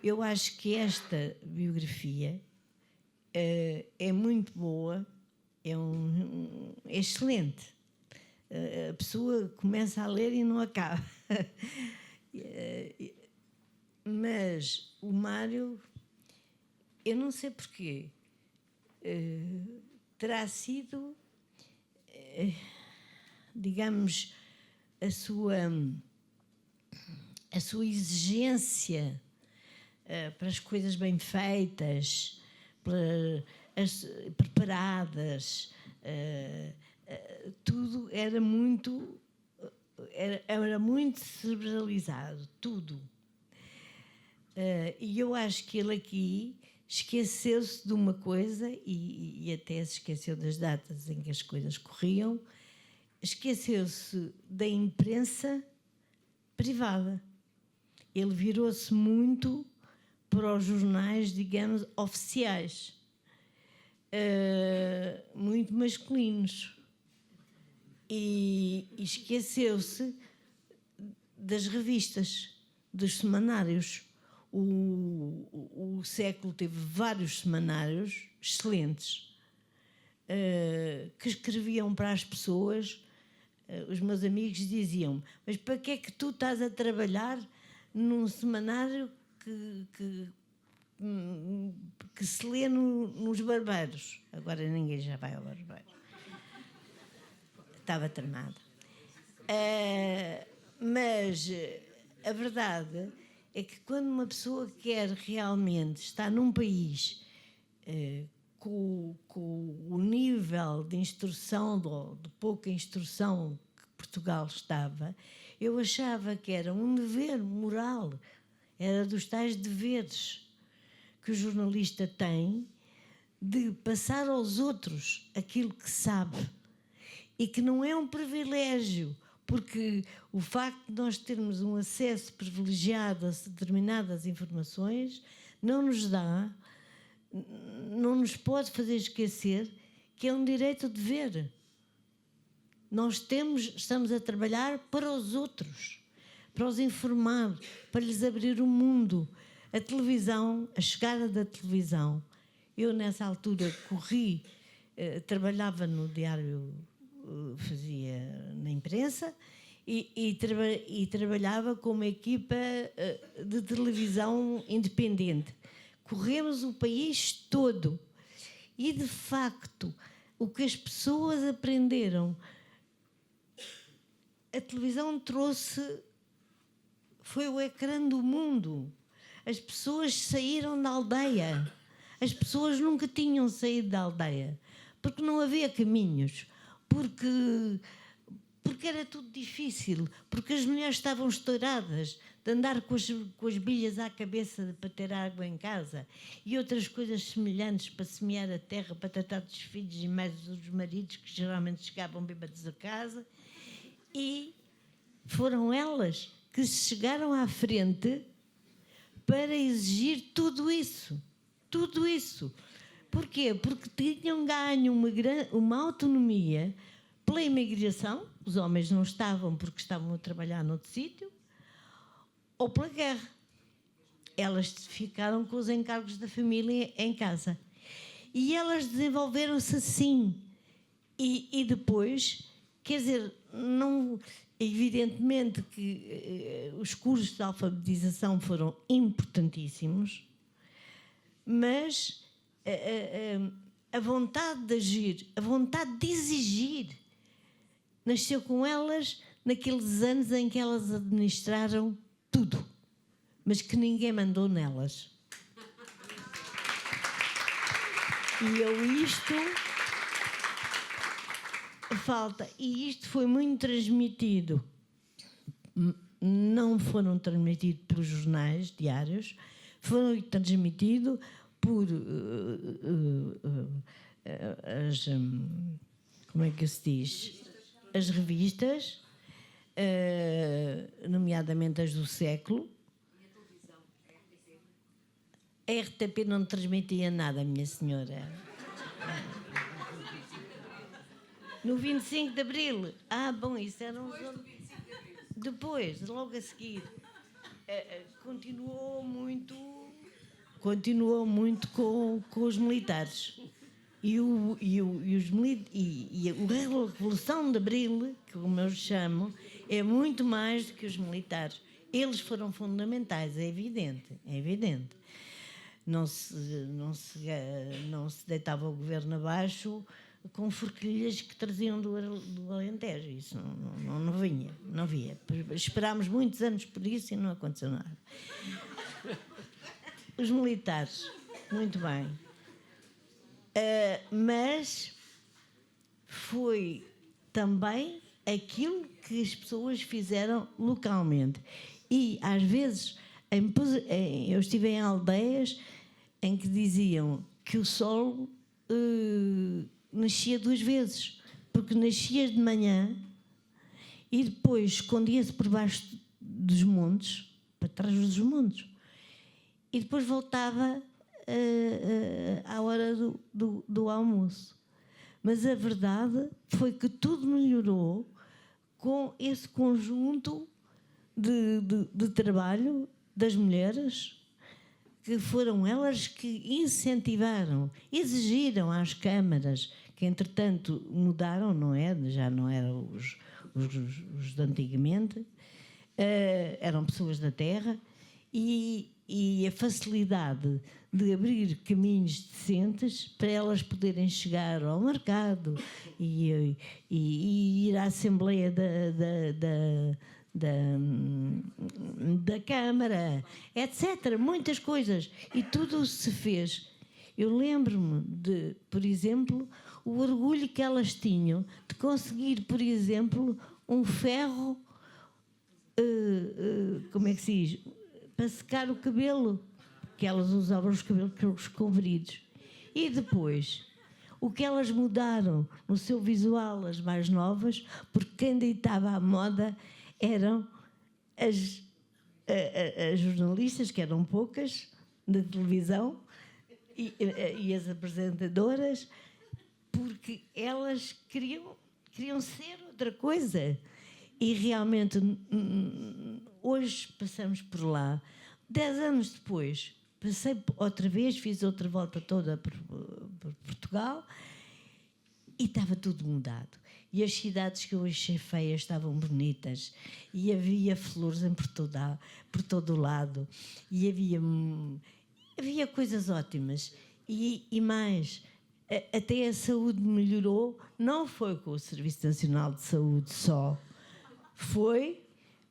eu acho que esta biografia é muito boa, é excelente. A pessoa começa a ler e não acaba. Mas o Mário, eu não sei porquê, terá sido, digamos, a sua exigência para as coisas bem feitas, preparadas, tudo era muito cerebralizado, tudo. E eu acho que ele aqui esqueceu-se de uma coisa, e até se esqueceu das datas em que as coisas corriam, esqueceu-se da imprensa privada. Ele virou-se muito para os jornais, digamos, oficiais, muito masculinos. E esqueceu-se das revistas, dos semanários. O Século teve vários semanários excelentes que escreviam para as pessoas. Os meus amigos diziam: mas para que é que tu estás a trabalhar num semanário que se lê nos barbeiros? Agora ninguém já vai ao barbeiro. Estava tramada. Mas a verdade é que quando uma pessoa quer realmente estar num país com o nível de instrução, de pouca instrução que Portugal estava, eu achava que era um dever moral, era dos tais deveres que o jornalista tem de passar aos outros aquilo que sabe, e que não é um privilégio, porque o facto de nós termos um acesso privilegiado a determinadas informações não nos pode fazer esquecer que é um direito-dever. Nós estamos a trabalhar para os outros, para os informar, para lhes abrir o mundo. A televisão, a chegada da televisão. Eu, nessa altura, trabalhava no diário, fazia na imprensa, e trabalhava com uma equipa de televisão independente. Corremos o país todo. E, de facto, o que as pessoas aprenderam, a televisão foi o ecrã do mundo. As pessoas saíram da aldeia. As pessoas nunca tinham saído da aldeia, porque não havia caminhos, porque era tudo difícil, porque as mulheres estavam estouradas de andar com as bilhas à cabeça para ter água em casa e outras coisas semelhantes para semear a terra, para tratar dos filhos e mais dos maridos, que geralmente chegavam bêbados a casa. E foram elas que chegaram à frente para exigir tudo isso. Porquê? Porque tinham ganho uma autonomia pela imigração, os homens não estavam porque estavam a trabalhar noutro sítio, ou pela guerra. Elas ficaram com os encargos da família em casa. E elas desenvolveram-se assim. E depois, quer dizer, não, evidentemente que os cursos de alfabetização foram importantíssimos, mas a vontade de agir, a vontade de exigir, nasceu com elas naqueles anos em que elas administraram tudo, mas que ninguém mandou nelas. E isto falta, e isto foi muito transmitido, não foram transmitidos pelos jornais diários, foram transmitidos por as, como é que se diz? As revistas, nomeadamente as do século. A RTP não transmitia nada, minha senhora. No 25 de Abril. Bom, isso era um... Depois, logo a seguir, continuou muito com os militares. E a Revolução de Abril, como eu chamo, é muito mais do que os militares. Eles foram fundamentais, é evidente, é evidente. Não se deitava o governo abaixo com forquilhas que traziam do Alentejo. Isso não via. Esperámos muitos anos por isso e não aconteceu nada. Os militares, muito bem. Mas foi também aquilo que as pessoas fizeram localmente. E, às vezes, eu estive em aldeias em que diziam que o sol nascia 2 vezes, porque nascia de manhã e depois escondia-se por baixo dos montes, para trás dos montes, e depois voltava à hora do almoço. Mas a verdade foi que tudo melhorou com esse conjunto de trabalho das mulheres, que foram elas que incentivaram, exigiram às câmaras, que entretanto mudaram, não é? Já não eram os de antigamente, eram pessoas da terra, e a facilidade de abrir caminhos decentes para elas poderem chegar ao mercado e ir à Assembleia da Câmara, etc. Muitas coisas. E tudo se fez. Eu lembro-me de, por exemplo, o orgulho que elas tinham de conseguir, por exemplo, um ferro, como é que se diz? Para secar o cabelo, que elas usavam os cabelos compridos. E depois, o que elas mudaram no seu visual, as mais novas, porque quem ditava a moda eram as jornalistas, que eram poucas, da televisão, e as apresentadoras, porque elas queriam ser outra coisa. E realmente, hoje passamos por lá. 10 anos depois, passei outra vez, fiz outra volta toda por Portugal e estava tudo mudado. E as cidades que eu achei feias estavam bonitas, e havia flores por todo o lado, e havia coisas ótimas. E mais, até a saúde melhorou, não foi com o Serviço Nacional de Saúde só, foi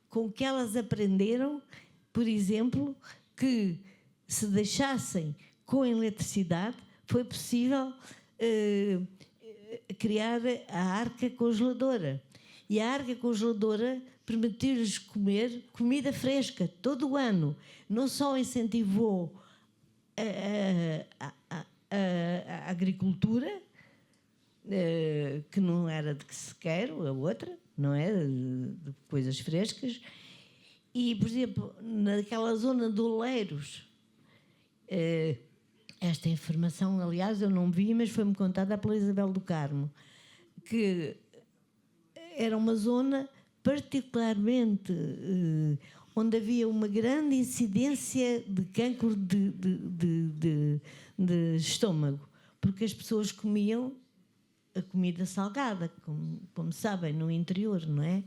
com que elas aprenderam, por exemplo, que se deixassem com eletricidade, foi possível criar a arca congeladora. E a arca congeladora permitiu-lhes comer comida fresca todo o ano. Não só incentivou a agricultura, que não era de sequeiro, a outra, não é? De coisas frescas. E, por exemplo, naquela zona de Oleiros, esta informação, aliás, eu não vi, mas foi-me contada pela Isabel do Carmo, que era uma zona particularmente onde havia uma grande incidência de cancro de estômago, porque as pessoas comiam a comida salgada, como sabem, no interior, não é?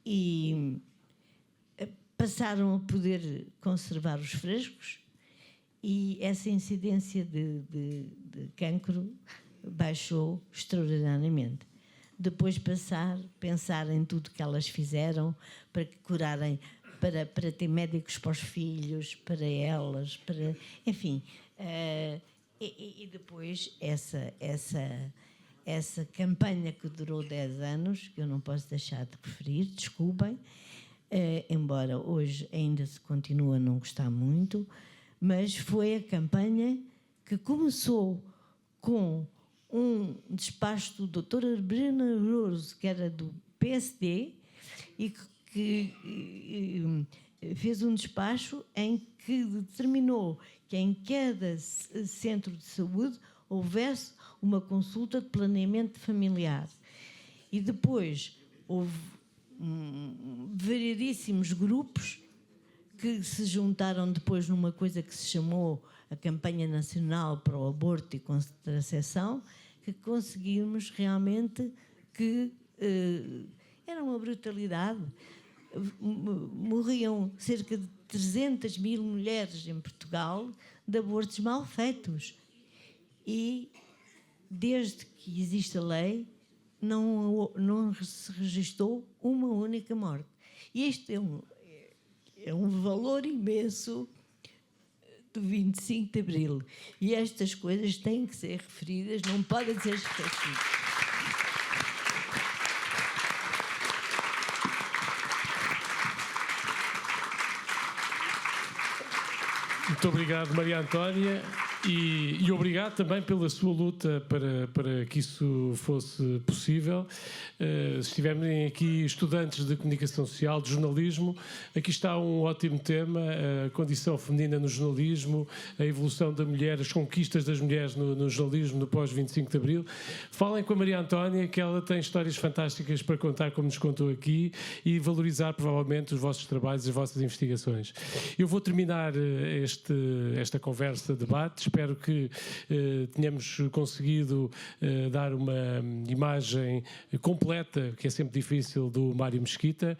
E passaram a poder conservar os frescos e essa incidência de cancro baixou extraordinariamente. Depois pensar em tudo que elas fizeram para curarem, para ter médicos para os filhos, para elas, enfim. E depois essa campanha que durou 10 anos, que eu não posso deixar de referir, desculpem, embora hoje ainda se continue a não gostar muito, mas foi a campanha que começou com um despacho do doutor Bruna Louros, que era do PSD, e que fez um despacho em que determinou que em cada centro de saúde houvesse uma consulta de planeamento familiar. E depois houve variedíssimos grupos que se juntaram depois numa coisa que se chamou a Campanha Nacional para o Aborto e Contracepção, que conseguimos realmente que era uma brutalidade. Morriam cerca de 300 mil mulheres em Portugal de abortos mal feitos. E, desde que existe a lei, não se registou uma única morte. E isto é um valor imenso do 25 de Abril. E estas coisas têm que ser referidas, não podem ser esquecidas. Muito obrigado, Maria Antónia, e obrigado também pela sua luta para que isso fosse possível. Se tiverem aqui estudantes de comunicação social, de jornalismo, aqui está um ótimo tema: a condição feminina no jornalismo, a evolução da mulher, as conquistas das mulheres no jornalismo no pós-25 de Abril. Falem com a Maria Antónia, que ela tem histórias fantásticas para contar, como nos contou aqui, e valorizar provavelmente os vossos trabalhos e as vossas investigações. Eu vou terminar esta conversa, debate. Espero que tenhamos conseguido dar uma imagem completa, que é sempre difícil, do Mário Mesquita.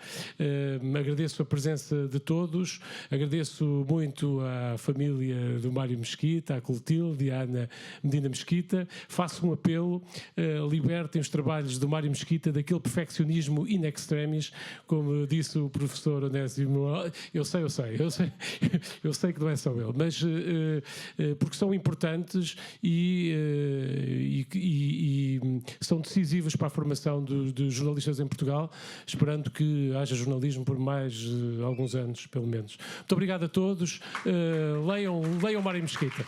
Agradeço a presença de todos, agradeço muito à família do Mário Mesquita, à Clotilde, à Ana Medina Mesquita. Faço um apelo: libertem os trabalhos do Mário Mesquita daquele perfeccionismo in extremis, como disse o professor Onésimo. Eu sei que não é só ele, mas porque são importantes e são decisivos para a formação dos jornalistas em Portugal, esperando que haja jornalismo por mais alguns anos, pelo menos. Muito obrigado a todos. Leiam Mário Mesquita.